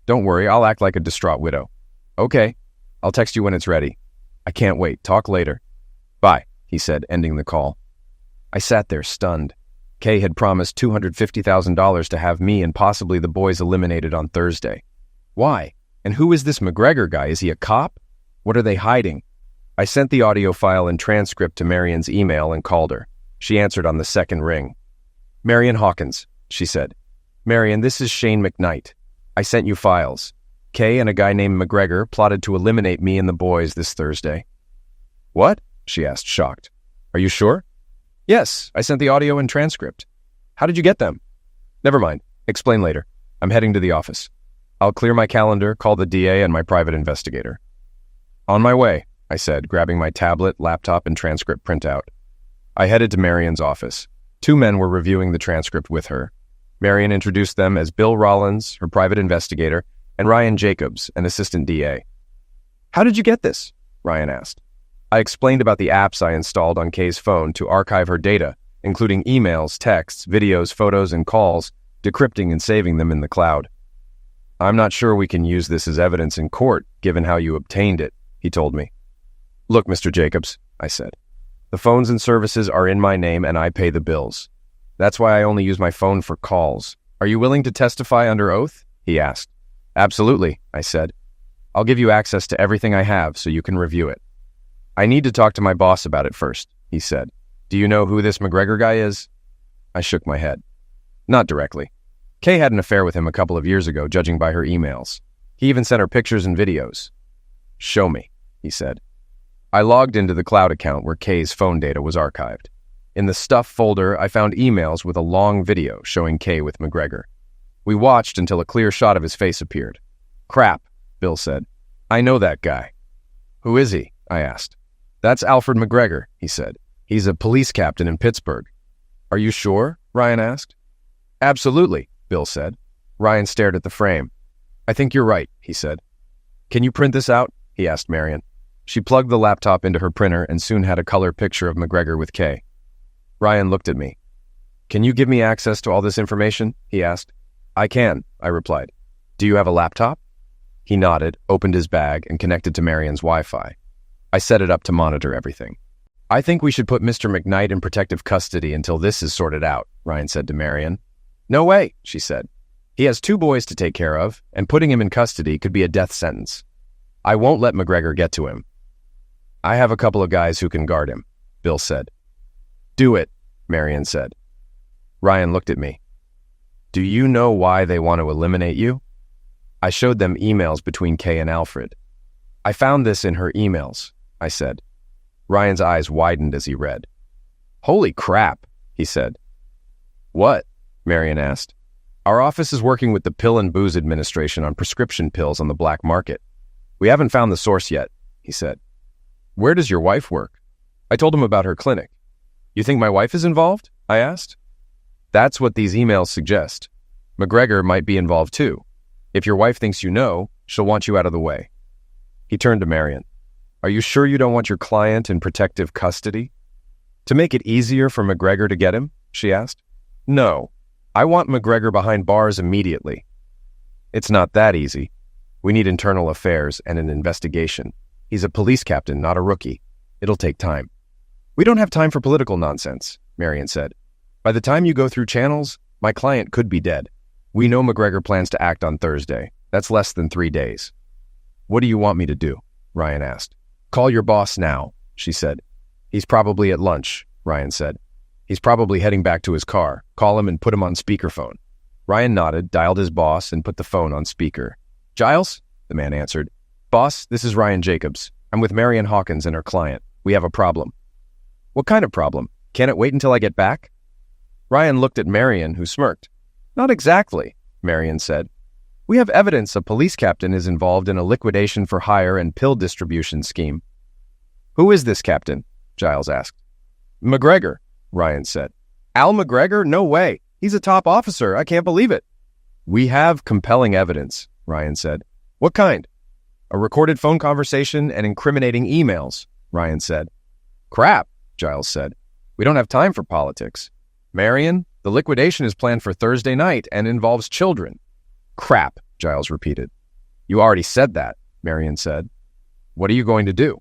Don't worry, I'll act like a distraught widow. Okay, I'll text you when it's ready. I can't wait. Talk later. Bye, he said, ending the call. I sat there stunned. Kay had promised $250,000 to have me and possibly the boys eliminated on Thursday. Why? And who is this McGregor guy? Is he a cop? What are they hiding? I sent the audio file and transcript to Marion's email and called her. She answered on the second ring. Marion Hawkins, she said. Marion, this is Shane McKnight. I sent you files. Kay and a guy named McGregor plotted to eliminate me and the boys this Thursday. What? She asked, shocked. Are you sure? Yes, I sent the audio and transcript. How did you get them? Never mind. Explain later. I'm heading to the office. I'll clear my calendar, call the DA and my private investigator. On my way, I said, grabbing my tablet, laptop, and transcript printout. I headed to Marion's office. 2 men were reviewing the transcript with her. Marion introduced them as Bill Rollins, her private investigator, and Ryan Jacobs, an assistant DA. How did you get this? Ryan asked. I explained about the apps I installed on Kay's phone to archive her data, including emails, texts, videos, photos, and calls, decrypting and saving them in the cloud. I'm not sure we can use this as evidence in court, given how you obtained it, he told me. Look, Mr. Jacobs, I said. The phones and services are in my name and I pay the bills. That's why I only use my phone for calls. Are you willing to testify under oath? He asked. Absolutely, I said. I'll give you access to everything I have so you can review it. I need to talk to my boss about it first, he said. Do you know who this McGregor guy is? I shook my head. Not directly. Kay had an affair with him a couple of years ago, judging by her emails. He even sent her pictures and videos. Show me, he said. I logged into the cloud account where Kay's phone data was archived. In the stuff folder, I found emails with a long video showing Kay with McGregor. We watched until a clear shot of his face appeared. Crap, Bill said. I know that guy. Who is he? I asked. That's Alfred McGregor, he said. He's a police captain in Pittsburgh. Are you sure? Ryan asked. Absolutely, Bill said. Ryan stared at the frame. I think you're right, he said. Can you print this out? He asked Marion. She plugged the laptop into her printer and soon had a color picture of McGregor with Kay. Ryan looked at me. "Can you give me access to all this information?" he asked. "I can," I replied. "Do you have a laptop?" He nodded, opened his bag, and connected to Marion's Wi-Fi. I set it up to monitor everything. "I think we should put Mr. McKnight in protective custody until this is sorted out," Ryan said to Marion. "No way," she said. "He has 2 boys to take care of, and putting him in custody could be a death sentence. I won't let McGregor get to him." "I have a couple of guys who can guard him," Bill said. "Do it," Marion said. Ryan looked at me. "Do you know why they want to eliminate you?" I showed them emails between Kay and Alfred. "I found this in her emails," I said. Ryan's eyes widened as he read. "Holy crap," he said. "What?" Marion asked. "Our office is working with the Pill and Booze Administration on prescription pills on the black market. We haven't found the source yet," he said. "Where does your wife work?" I told him about her clinic. "You think my wife is involved?" I asked. "That's what these emails suggest. McGregor might be involved too. If your wife thinks you know, she'll want you out of the way." He turned to Marion. "Are you sure you don't want your client in protective custody?" "To make it easier for McGregor to get him?" she asked. "No. I want McGregor behind bars immediately." "It's not that easy. We need internal affairs and an investigation. He's a police captain, not a rookie. It'll take time." "We don't have time for political nonsense," Marion said. "By the time you go through channels, my client could be dead. We know McGregor plans to act on Thursday. That's less than 3 days." "What do you want me to do?" Ryan asked. "Call your boss now," she said. "He's probably at lunch," Ryan said. "He's probably heading back to his car. Call him and put him on speakerphone." Ryan nodded, dialed his boss, and put the phone on speaker. "Giles?" the man answered. "Boss, this is Ryan Jacobs. I'm with Marion Hawkins and her client. We have a problem." "What kind of problem? Can it wait until I get back?" Ryan looked at Marion, who smirked. "Not exactly," Marion said. "We have evidence a police captain is involved in a liquidation for hire and pill distribution scheme." "Who is this captain?" Giles asked. "McGregor," Ryan said. "Al McGregor? No way. He's a top officer. I can't believe it." "We have compelling evidence," Ryan said. "What kind?" "A recorded phone conversation and incriminating emails," Ryan said. "Crap," Giles said. "We don't have time for politics. Marion, the liquidation is planned for Thursday night and involves children." "Crap," Giles repeated. "You already said that," Marion said. "What are you going to do?"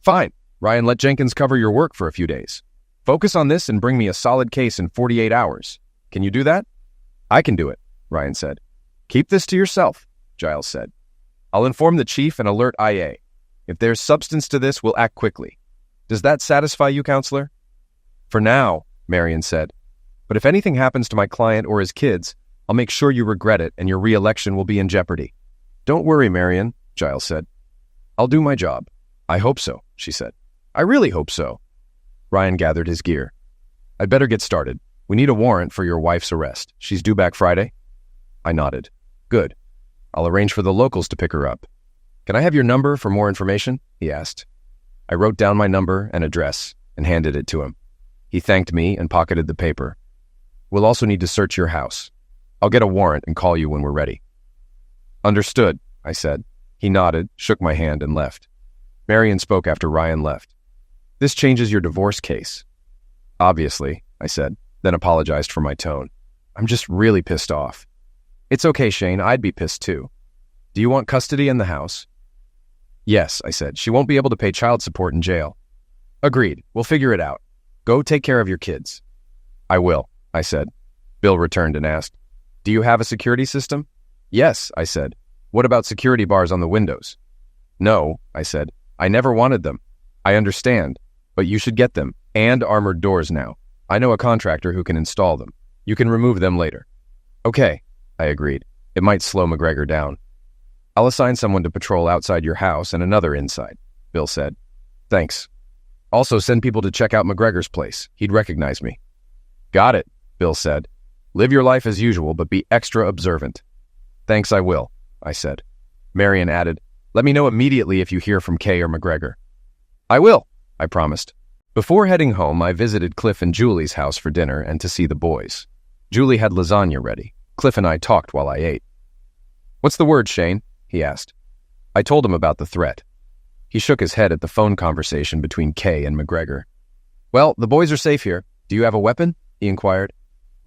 "Fine. Ryan, let Jenkins cover your work for a few days. Focus on this and bring me a solid case in 48 hours. Can you do that?" "I can do it," Ryan said. "Keep this to yourself," Giles said. "I'll inform the chief and alert IA. If there's substance to this, we'll act quickly. Does that satisfy you, counselor?" "For now," Marion said. "But if anything happens to my client or his kids, I'll make sure you regret it and your re-election will be in jeopardy." "Don't worry, Marion," Giles said. "I'll do my job." "I hope so," she said. "I really hope so." Ryan gathered his gear. "I'd better get started. We need a warrant for your wife's arrest. She's due back Friday?" I nodded. "Good. I'll arrange for the locals to pick her up." "Can I have your number for more information?" he asked. I wrote down my number and address and handed it to him. He thanked me and pocketed the paper. "We'll also need to search your house. I'll get a warrant and call you when we're ready." "Understood," I said. He nodded, shook my hand, and left. Marion spoke after Ryan left. "This changes your divorce case." "Obviously," I said, then apologized for my tone. "I'm just really pissed off." "It's okay, Shane. I'd be pissed too. Do you want custody in the house?" "Yes," I said. "She won't be able to pay child support in jail." "Agreed. We'll figure it out. Go take care of your kids." "I will," I said. Bill returned and asked, "Do you have a security system?" "Yes," I said. "What about security bars on the windows?" "No," I said. "I never wanted them. I understand, but you should get them, and armored doors now. I know a contractor who can install them. You can remove them later." "Okay," I agreed. It might slow McGregor down. "I'll assign someone to patrol outside your house and another inside," Bill said. "Thanks. Also send people to check out McGregor's place. He'd recognize me." "Got it," Bill said. "Live your life as usual, but be extra observant." "Thanks, I will," I said. Marion added, "Let me know immediately if you hear from Kay or McGregor." "I will," I promised. Before heading home, I visited Cliff and Julie's house for dinner and to see the boys. Julie had lasagna ready. Cliff and I talked while I ate. "What's the word, Shane?" he asked. I told him about the threat. He shook his head at the phone conversation between Kay and McGregor. "Well, the boys are safe here. Do you have a weapon?" he inquired.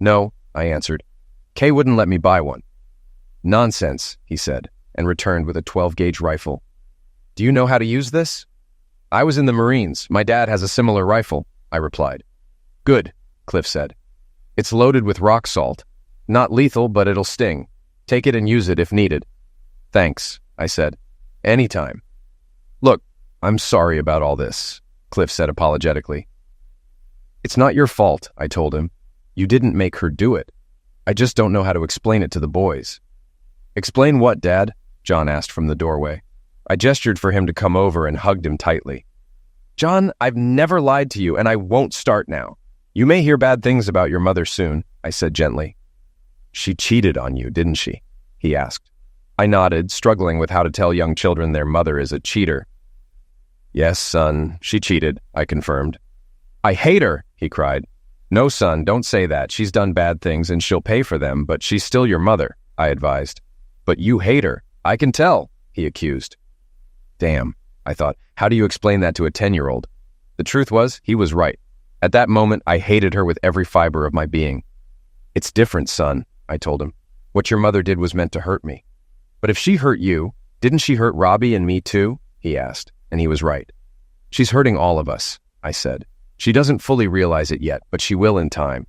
"No," I answered. "Kay wouldn't let me buy one." "Nonsense," he said, and returned with a 12-gauge rifle. "Do you know how to use this?" "I was in the Marines. My dad has a similar rifle," I replied. "Good," Cliff said. "It's loaded with rock salt. Not lethal, but it'll sting. Take it and use it if needed." "Thanks," I said. "Anytime." "Look, I'm sorry about all this," Cliff said apologetically. "It's not your fault," I told him. "You didn't make her do it. I just don't know how to explain it to the boys." "Explain what, Dad?" John asked from the doorway. I gestured for him to come over and hugged him tightly. "John, I've never lied to you, and I won't start now. You may hear bad things about your mother soon," I said gently. "She cheated on you, didn't she?" he asked. I nodded, struggling with how to tell young children their mother is a cheater. "Yes, son, she cheated," I confirmed. "I hate her," he cried. "No, son, don't say that. She's done bad things and she'll pay for them, but she's still your mother," I advised. "But you hate her. I can tell," he accused. Damn, I thought, how do you explain that to a 10-year-old? The truth was, he was right. At that moment, I hated her with every fiber of my being. "It's different, son," I told him. "What your mother did was meant to hurt me." "But if she hurt you, didn't she hurt Robbie and me too?" he asked, and he was right. "She's hurting all of us," I said. "She doesn't fully realize it yet, but she will in time."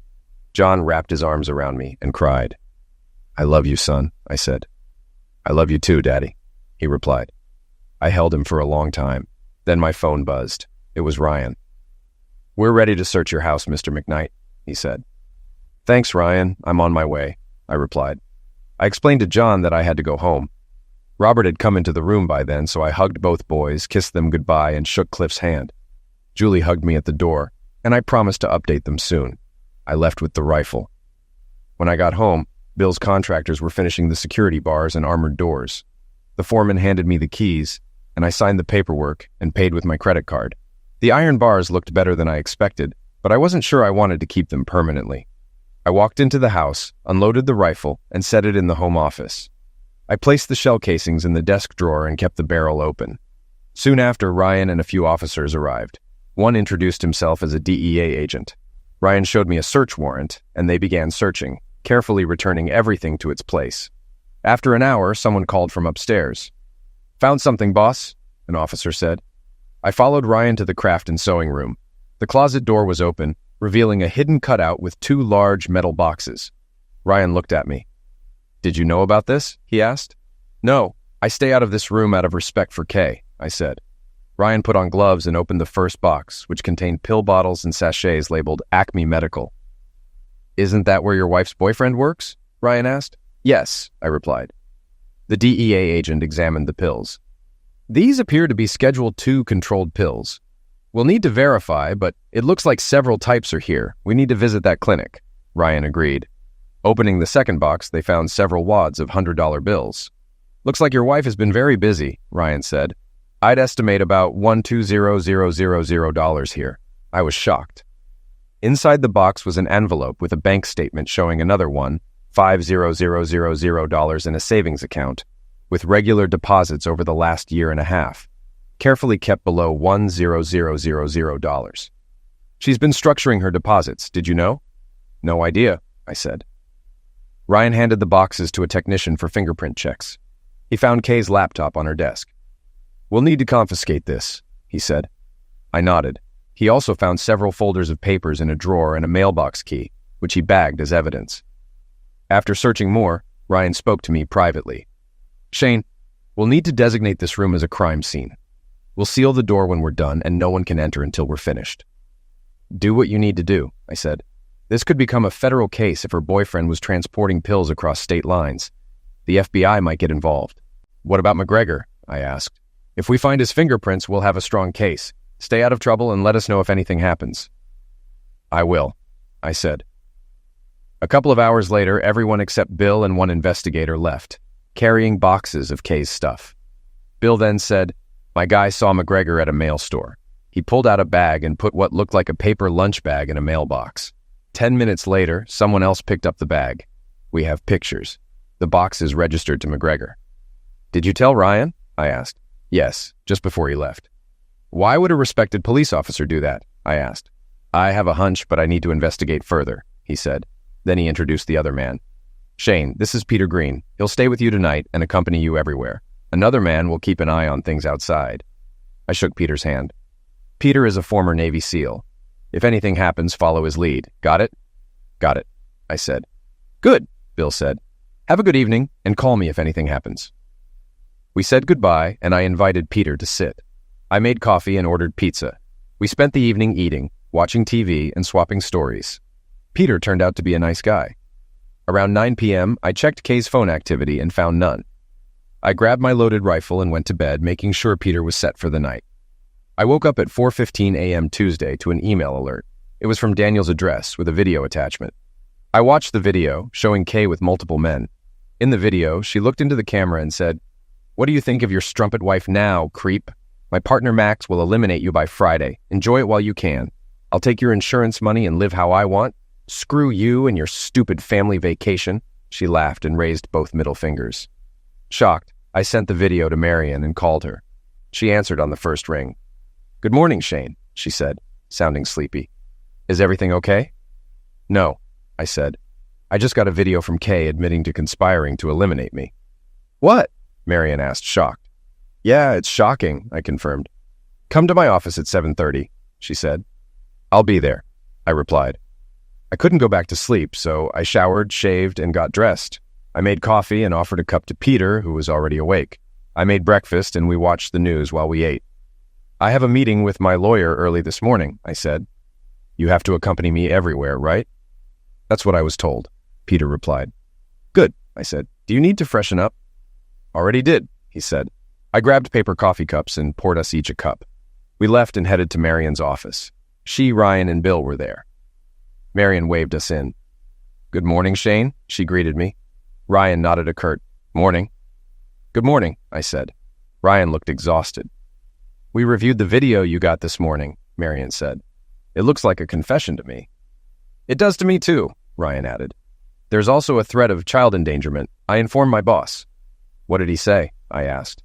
John wrapped his arms around me and cried. "I love you, son," I said. "I love you too, Daddy," he replied. I held him for a long time. Then my phone buzzed. It was Ryan. "We're ready to search your house, Mr. McKnight," he said. "Thanks, Ryan. I'm on my way," I replied. I explained to John that I had to go home. Robert had come into the room by then, so I hugged both boys, kissed them goodbye, and shook Cliff's hand. Julie hugged me at the door, and I promised to update them soon. I left with the rifle. When I got home, Bill's contractors were finishing the security bars and armored doors. The foreman handed me the keys, and I signed the paperwork and paid with my credit card. The iron bars looked better than I expected, but I wasn't sure I wanted to keep them permanently. I walked into the house, unloaded the rifle, and set it in the home office. I placed the shell casings in the desk drawer and kept the barrel open. Soon after, Ryan and a few officers arrived. One introduced himself as a DEA agent. Ryan showed me a search warrant, and they began searching, carefully returning everything to its place. After an hour, someone called from upstairs. "Found something, boss," an officer said. I followed Ryan to the craft and sewing room. The closet door was open, revealing a hidden cutout with 2 large metal boxes. Ryan looked at me. "Did you know about this?" he asked. "No, I stay out of this room out of respect for Kay," I said. Ryan put on gloves and opened the first box, which contained pill bottles and sachets labeled Acme Medical. "Isn't that where your wife's boyfriend works?" Ryan asked. "Yes," I replied. The DEA agent examined the pills. "These appear to be Schedule II controlled pills. We'll need to verify, but it looks like several types are here. We need to visit that clinic," Ryan agreed. Opening the second box, they found several wads of $100 bills. "Looks like your wife has been very busy," Ryan said. "I'd estimate about $120,000 here." I was shocked. Inside the box was an envelope with a bank statement showing another one, $5,000 in a savings account, with regular deposits over the last year and a half, carefully kept below $1,000. "She's been structuring her deposits, did you know?" "No idea," I said. Ryan handed the boxes to a technician for fingerprint checks. He found Kay's laptop on her desk. "We'll need to confiscate this," he said. I nodded. He also found several folders of papers in a drawer and a mailbox key, which he bagged as evidence. After searching more, Ryan spoke to me privately. "Shane, we'll need to designate this room as a crime scene. We'll seal the door when we're done, and no one can enter until we're finished." "Do what you need to do," I said. "This could become a federal case if her boyfriend was transporting pills across state lines. The FBI might get involved." "What about McGregor?" I asked. "If we find his fingerprints, we'll have a strong case. Stay out of trouble and let us know if anything happens." "I will," I said. A couple of hours later, everyone except Bill and one investigator left, carrying boxes of Kay's stuff. Bill then said, "My guy saw McGregor at a mail store. He pulled out a bag and put what looked like a paper lunch bag in a mailbox. 10 minutes later, someone else picked up the bag. We have pictures. The box is registered to McGregor." "Did you tell Ryan?" I asked. Yes, just before he left. Why would a respected police officer do that? I asked. I have a hunch, but I need to investigate further, he said. Then he introduced the other man. Shane, this is Peter Green. He'll stay with you tonight and accompany you everywhere. Another man will keep an eye on things outside. I shook Peter's hand. Peter is a former Navy SEAL. If anything happens, follow his lead. Got it? Got it, I said. Good, Bill said. Have a good evening, and call me if anything happens. We said goodbye, and I invited Peter to sit. I made coffee and ordered pizza. We spent the evening eating, watching TV, and swapping stories. Peter turned out to be a nice guy. Around 9 p.m., I checked Kay's phone activity and found none. I grabbed my loaded rifle and went to bed, making sure Peter was set for the night. I woke up at 4:15 a.m. Tuesday to an email alert. It was from Daniel's address with a video attachment. I watched the video, showing Kay with multiple men. In the video, she looked into the camera and said, "What do you think of your strumpet wife now, creep? My partner Max will eliminate you by Friday. Enjoy it while you can. I'll take your insurance money and live how I want. Screw you and your stupid family vacation." She laughed and raised both middle fingers. Shocked, I sent the video to Marion and called her. She answered on the first ring. "Good morning, Shane," she said, sounding sleepy. "Is everything okay?" "No," I said. "I just got a video from Kay admitting to conspiring to eliminate me." "What?" Marion asked, shocked. "Yeah, it's shocking," I confirmed. "Come to my office at 7:30, she said. "I'll be there," I replied. I couldn't go back to sleep, so I showered, shaved, and got dressed. I made coffee and offered a cup to Peter, who was already awake. I made breakfast and we watched the news while we ate. "I have a meeting with my lawyer early this morning," I said. "You have to accompany me everywhere, right?" "That's what I was told," Peter replied. "Good," I said. "Do you need to freshen up?" "Already did," he said. I grabbed paper coffee cups and poured us each a cup. We left and headed to Marion's office. She, Ryan, and Bill were there. Marion waved us in. "Good morning, Shane," she greeted me. Ryan nodded a curt, "Morning." "Good morning," I said. Ryan looked exhausted. "We reviewed the video you got this morning," Marion said. "It looks like a confession to me." "It does to me too," Ryan added. "There's also a threat of child endangerment. I informed my boss." "What did he say?" I asked.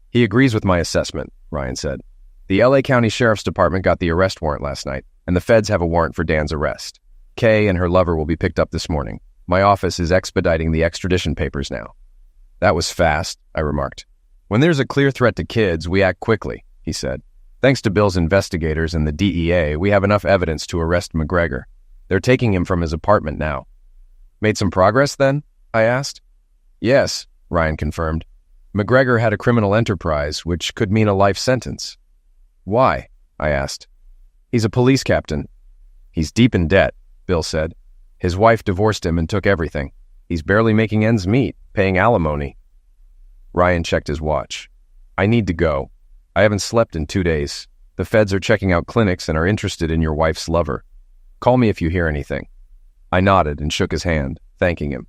"He agrees with my assessment," Ryan said. "The LA County Sheriff's Department got the arrest warrant last night, and the feds have a warrant for Dan's arrest. Kay and her lover will be picked up this morning. My office is expediting the extradition papers now." "That was fast," I remarked. "When there's a clear threat to kids, we act quickly," he said. "Thanks to Bill's investigators and the DEA, we have enough evidence to arrest McGregor. They're taking him from his apartment now." "Made some progress then?" I asked. "Yes," Ryan confirmed. "McGregor had a criminal enterprise, which could mean a life sentence." "Why?" I asked. "He's a police captain." "He's deep in debt," Bill said. "His wife divorced him and took everything. He's barely making ends meet, paying alimony." Ryan checked his watch. "I need to go. I haven't slept in 2 days. The feds are checking out clinics and are interested in your wife's lover. Call me if you hear anything." I nodded and shook his hand, thanking him.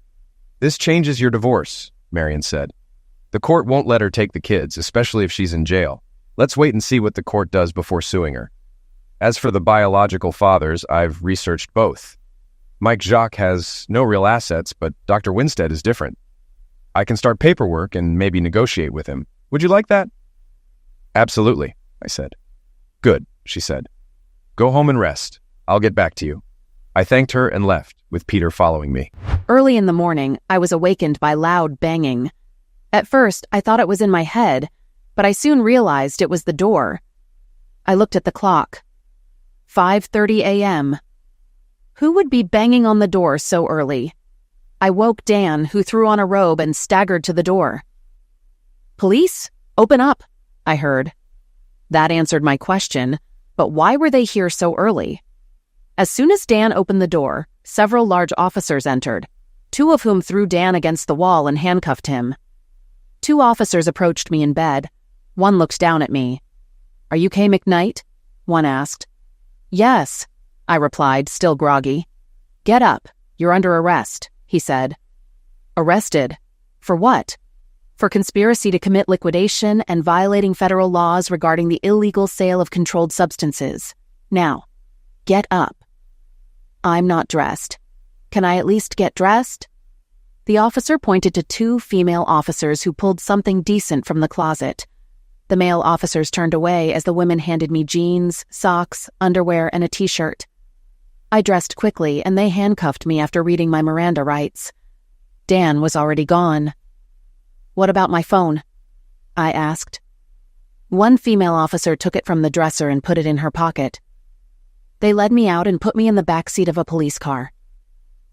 "This changes your divorce," Marion said. "The court won't let her take the kids, especially if she's in jail. Let's wait and see what the court does before suing her. As for the biological fathers, I've researched both. Mike Jacques has no real assets, but Dr. Winstead is different. I can start paperwork and maybe negotiate with him. Would you like that?" "Absolutely," I said. "Good," she said. "Go home and rest. I'll get back to you." I thanked her and left, with Peter following me. Early in the morning, I was awakened by loud banging. At first, I thought it was in my head, but I soon realized it was the door. I looked at the clock. 5:30 a.m. Who would be banging on the door so early? I woke Dan, who threw on a robe and staggered to the door. "Police? Open up," I heard. That answered my question, but why were they here so early? As soon as Dan opened the door, several large officers entered, 2 of whom threw Dan against the wall and handcuffed him. 2 officers approached me in bed. One looked down at me. "Are you Kay McKnight?" one asked. "Yes," I replied, still groggy. "Get up. You're under arrest," he said. "Arrested? For what?" "For conspiracy to commit liquidation and violating federal laws regarding the illegal sale of controlled substances. Now, get up." "I'm not dressed. Can I at least get dressed?" The officer pointed to 2 female officers who pulled something decent from the closet. The male officers turned away as the women handed me jeans, socks, underwear, and a t-shirt. I dressed quickly, and they handcuffed me after reading my Miranda rights. Dan was already gone. "What about my phone?" I asked. One female officer took it from the dresser and put it in her pocket. They led me out and put me in the back seat of a police car.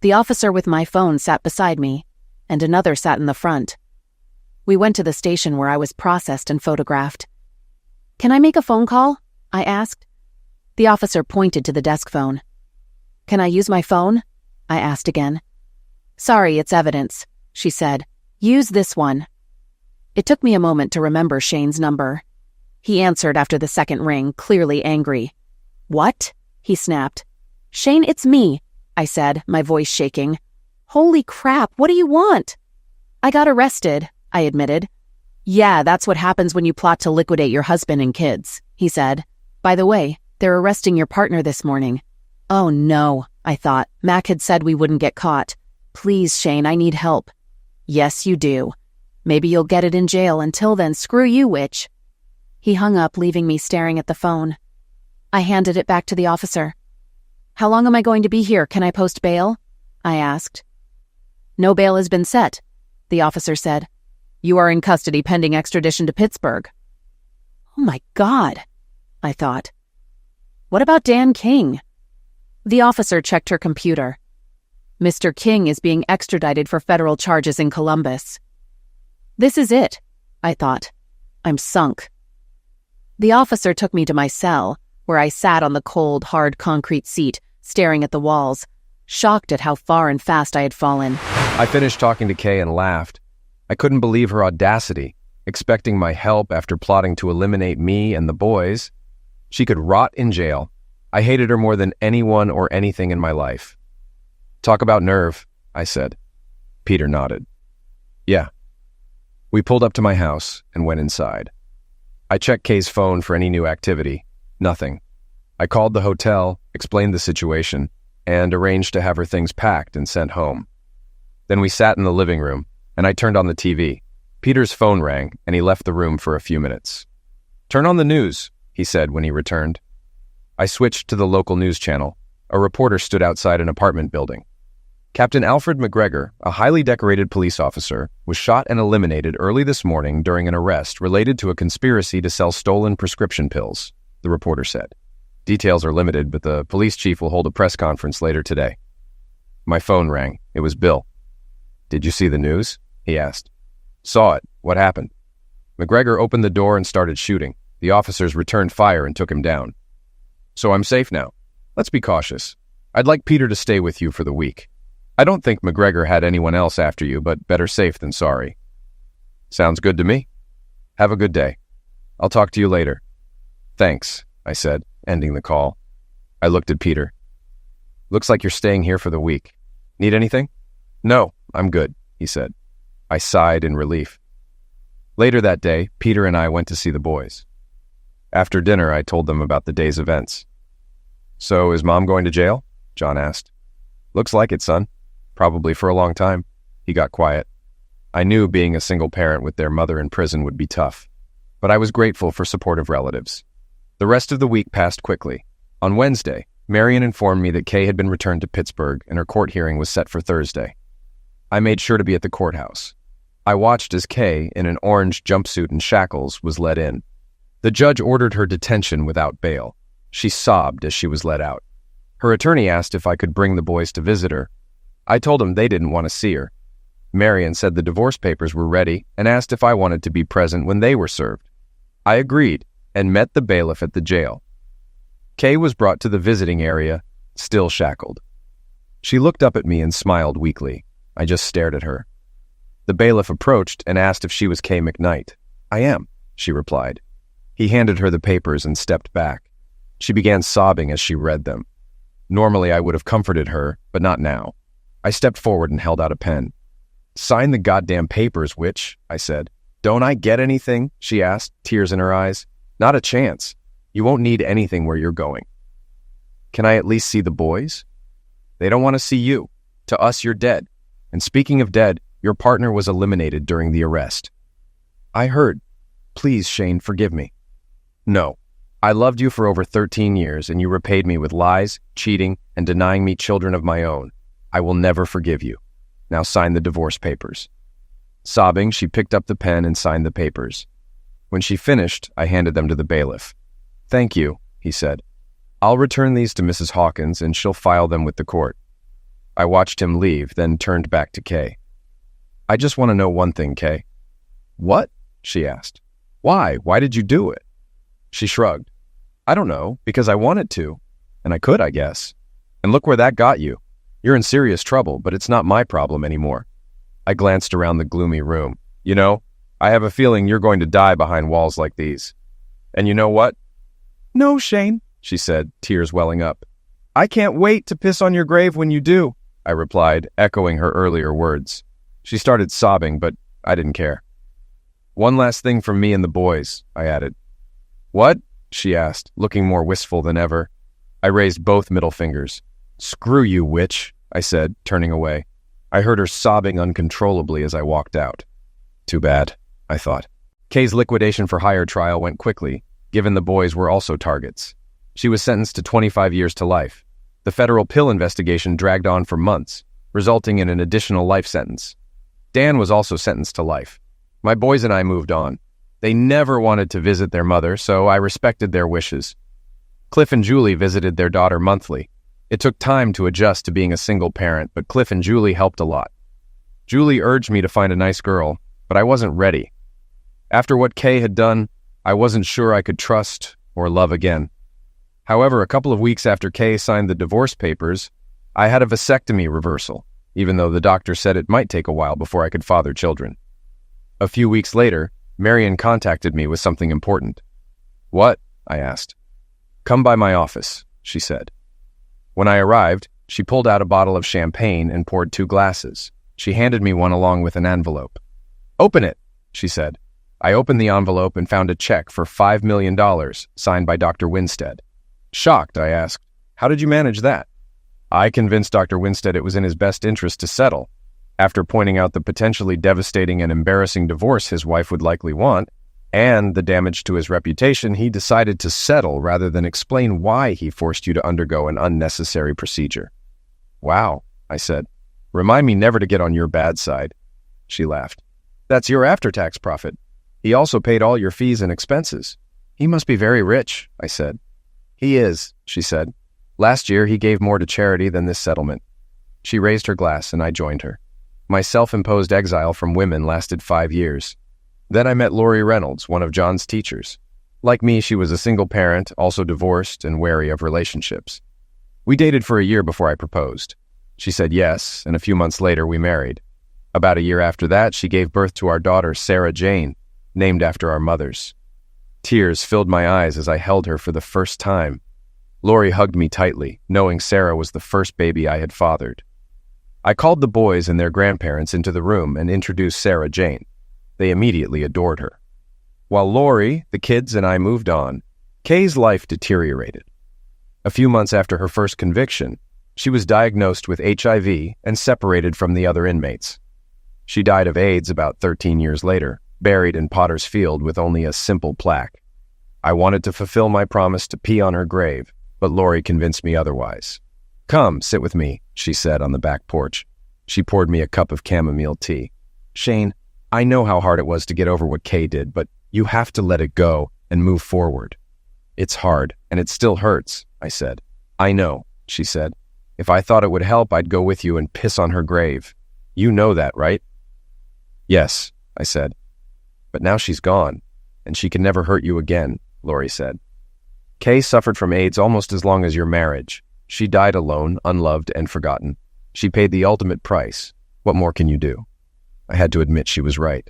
The officer with my phone sat beside me, and another sat in the front. We went to the station where I was processed and photographed. "Can I make a phone call?" I asked. The officer pointed to the desk phone. "Can I use my phone?" I asked again. "Sorry, it's evidence," she said. "Use this one." It took me a moment to remember Shane's number. He answered after the second ring, clearly angry. "What?" he snapped. "Shane, it's me," I said, my voice shaking. "Holy crap, what do you want?" "I got arrested," I admitted. "Yeah, that's what happens when you plot to liquidate your husband and kids," he said. "By the way, they're arresting your partner this morning." Oh no, I thought. Mac had said we wouldn't get caught. "Please, Shane, I need help." "Yes, you do. Maybe you'll get it in jail. Until then, screw you, witch." He hung up, leaving me staring at the phone. I handed it back to the officer. "How long am I going to be here? Can I post bail?" I asked. "No bail has been set," the officer said. "You are in custody pending extradition to Pittsburgh." Oh my God, I thought. What about Dan King? The officer checked her computer. Mr. King is being extradited for federal charges in Columbus. This is it, I thought. I'm sunk. The officer took me to my cell, where I sat on the cold, hard concrete seat, staring at the walls, shocked at how far and fast I had fallen. I finished talking to Kay and laughed. I couldn't believe her audacity, expecting my help after plotting to eliminate me and the boys. She could rot in jail. I hated her more than anyone or anything in my life. "Talk about nerve," I said. Peter nodded. "Yeah." We pulled up to my house and went inside. I checked Kay's phone for any new activity. Nothing. I called the hotel, explained the situation, and arranged to have her things packed and sent home. Then we sat in the living room, and I turned on the TV. Peter's phone rang, and he left the room for a few minutes. "Turn on the news," he said when he returned. I switched to the local news channel. A reporter stood outside an apartment building. Captain Alfred McGregor, a highly decorated police officer, was shot and eliminated early this morning during an arrest related to a conspiracy to sell stolen prescription pills, the reporter said. Details are limited, but the police chief will hold a press conference later today. My phone rang. It was Bill. "Did you see the news?" he asked. "Saw it. What happened?" McGregor opened the door and started shooting. The officers returned fire and took him down. "So I'm safe now. Let's be cautious. I'd like Peter to stay with you for the week. I don't think McGregor had anyone else after you, but better safe than sorry." "Sounds good to me. Have a good day. I'll talk to you later." "Thanks," I said, ending the call. I looked at Peter. "Looks like you're staying here for the week. Need anything?" "No, I'm good," he said. I sighed in relief. Later that day, Peter and I went to see the boys. After dinner, I told them about the day's events. "So, is Mom going to jail?" John asked. "Looks like it, son. Probably for a long time." He got quiet. I knew being a single parent with their mother in prison would be tough, but I was grateful for supportive relatives. The rest of the week passed quickly. On Wednesday, Marion informed me that Kay had been returned to Pittsburgh and her court hearing was set for Thursday. I made sure to be at the courthouse. I watched as Kay, in an orange jumpsuit and shackles, was led in. The judge ordered her detention without bail. She sobbed as she was let out. Her attorney asked if I could bring the boys to visit her. I told him they didn't want to see her. Marion said the divorce papers were ready and asked if I wanted to be present when they were served. I agreed and met the bailiff at the jail. Kay was brought to the visiting area, still shackled. She looked up at me and smiled weakly. I just stared at her. The bailiff approached and asked if she was Kay McKnight. "I am," she replied. He handed her the papers and stepped back. She began sobbing as she read them. Normally I would have comforted her, but not now. I stepped forward and held out a pen. "Sign the goddamn papers, witch," I said. "Don't I get anything?" she asked, tears in her eyes. "Not a chance. You won't need anything where you're going." "Can I at least see the boys?" "They don't want to see you. To us, you're dead. And speaking of dead, your partner was eliminated during the arrest." "I heard. Please, Shane, forgive me. No. I loved you for over 13 years, and you repaid me with lies, cheating, and denying me children of my own. I will never forgive you. Now sign the divorce papers." Sobbing, she picked up the pen and signed the papers. When she finished, I handed them to the bailiff. "Thank you," he said. "I'll return these to Mrs. Hawkins, and she'll file them with the court." I watched him leave, then turned back to Kay. "I just want to know one thing, Kay." "What?" she asked. "Why? Why did you do it?" She shrugged. "I don't know, because I wanted to. And I could, I guess. And look where that got you. You're in serious trouble, but it's not my problem anymore." I glanced around the gloomy room. "You know, I have a feeling you're going to die behind walls like these. And you know what?" "No, Shane," she said, tears welling up. "I can't wait to piss on your grave when you do," I replied, echoing her earlier words. She started sobbing, but I didn't care. "One last thing from me and the boys," I added. "What?" she asked, looking more wistful than ever. I raised both middle fingers. "Screw you, witch," I said, turning away. I heard her sobbing uncontrollably as I walked out. Too bad, I thought. Kay's liquidation for hire trial went quickly, given the boys were also targets. She was sentenced to 25 years to life. The federal pill investigation dragged on for months, resulting in an additional life sentence. Dan was also sentenced to life. My boys and I moved on. They never wanted to visit their mother, so I respected their wishes. Cliff and Julie visited their daughter monthly. It took time to adjust to being a single parent, but Cliff and Julie helped a lot. Julie urged me to find a nice girl, but I wasn't ready. After what Kay had done, I wasn't sure I could trust or love again. However, a couple of weeks after Kay signed the divorce papers, I had a vasectomy reversal, even though the doctor said it might take a while before I could father children. A few weeks later, Marion contacted me with something important. "What?" I asked. "Come by my office," she said. When I arrived, she pulled out a bottle of champagne and poured 2 glasses. She handed me one along with an envelope. "Open it," she said. I opened the envelope and found a check for $5 million, signed by Dr. Winstead. Shocked, I asked, "How did you manage that?" I convinced Dr. Winstead it was in his best interest to settle. After pointing out the potentially devastating and embarrassing divorce his wife would likely want, and the damage to his reputation, he decided to settle rather than explain why he forced you to undergo an unnecessary procedure. "Wow," I said. "Remind me never to get on your bad side." She laughed. "That's your after-tax profit. He also paid all your fees and expenses." "He must be very rich," I said. "He is," she said. "Last year he gave more to charity than this settlement." She raised her glass and I joined her. My self-imposed exile from women lasted 5 years. Then I met Lori Reynolds, one of John's teachers. Like me, she was a single parent, also divorced and wary of relationships. We dated for a year before I proposed. She said yes, and a few months later we married. About a year after that, she gave birth to our daughter, Sarah Jane, named after our mothers. Tears filled my eyes as I held her for the first time. Lori hugged me tightly, knowing Sarah was the first baby I had fathered. I called the boys and their grandparents into the room and introduced Sarah Jane. They immediately adored her. While Lori, the kids, and I moved on, Kay's life deteriorated. A few months after her first conviction, she was diagnosed with HIV and separated from the other inmates. She died of AIDS about 13 years later, buried in Potter's Field with only a simple plaque. I wanted to fulfill my promise to pee on her grave, but Lori convinced me otherwise. "Come, sit with me," she said on the back porch. She poured me a cup of chamomile tea. "Shane, I know how hard it was to get over what Kay did, but you have to let it go and move forward." "It's hard, and it still hurts," I said. "I know," she said. "If I thought it would help, I'd go with you and piss on her grave. You know that, right?" "Yes," I said. "But now she's gone, and she can never hurt you again," Lori said. "Kay suffered from AIDS almost as long as your marriage. She died alone, unloved, and forgotten. She paid the ultimate price. What more can you do?" I had to admit she was right.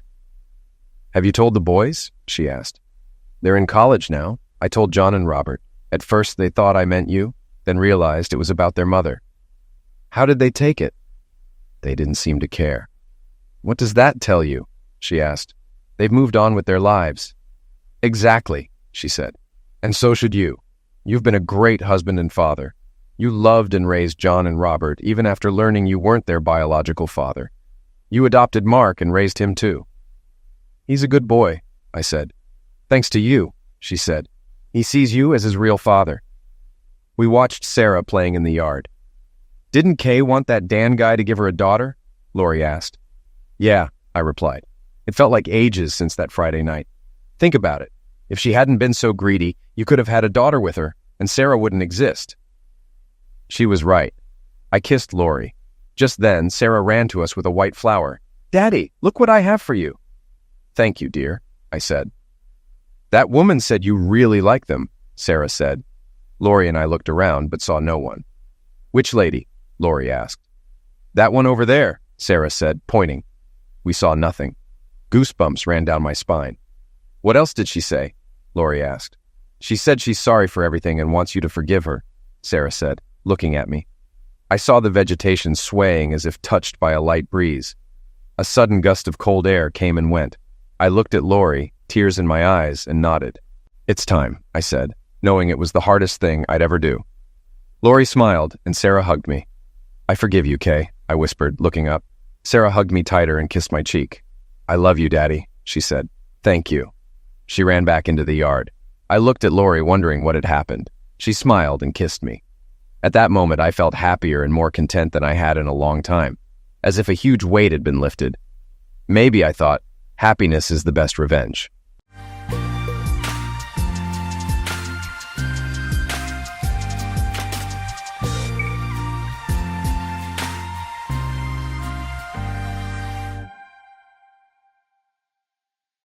"Have you told the boys?" she asked. "They're in college now. I told John and Robert. At first they thought I meant you, then realized it was about their mother." "How did they take it?" "They didn't seem to care." "What does that tell you?" she asked. "They've moved on with their lives." "Exactly," she said. "And so should you. You've been a great husband and father. You loved and raised John and Robert, even after learning you weren't their biological father. You adopted Mark and raised him too." "He's a good boy," I said. Thanks to you, she said. He sees you as his real father. We watched Sarah playing in the yard. Didn't Kay want that Dan guy to give her a daughter? Lori asked. Yeah, I replied. It felt like ages since that Friday night. Think about it. If she hadn't been so greedy, you could have had a daughter with her, and Sarah wouldn't exist. She was right. I kissed Lori. Just then, Sarah ran to us with a white flower. Daddy, look what I have for you. Thank you, dear, I said. That woman said you really like them, Sarah said. Lori and I looked around, but saw no one. Which lady? Lori asked. That one over there, Sarah said, pointing. We saw nothing. Goosebumps ran down my spine. What else did she say? Lori asked. She said she's sorry for everything and wants you to forgive her, Sarah said, looking at me. I saw the vegetation swaying as if touched by a light breeze. A sudden gust of cold air came and went. I looked at Lori, tears in my eyes, and nodded. It's time, I said, knowing it was the hardest thing I'd ever do. Lori smiled, and Sarah hugged me. I forgive you, Kay, I whispered, looking up. Sarah hugged me tighter and kissed my cheek. I love you, Daddy, she said. Thank you. She ran back into the yard. I looked at Lori, wondering what had happened. She smiled and kissed me. At that moment, I felt happier and more content than I had in a long time, as if a huge weight had been lifted. Maybe, I thought, happiness is the best revenge.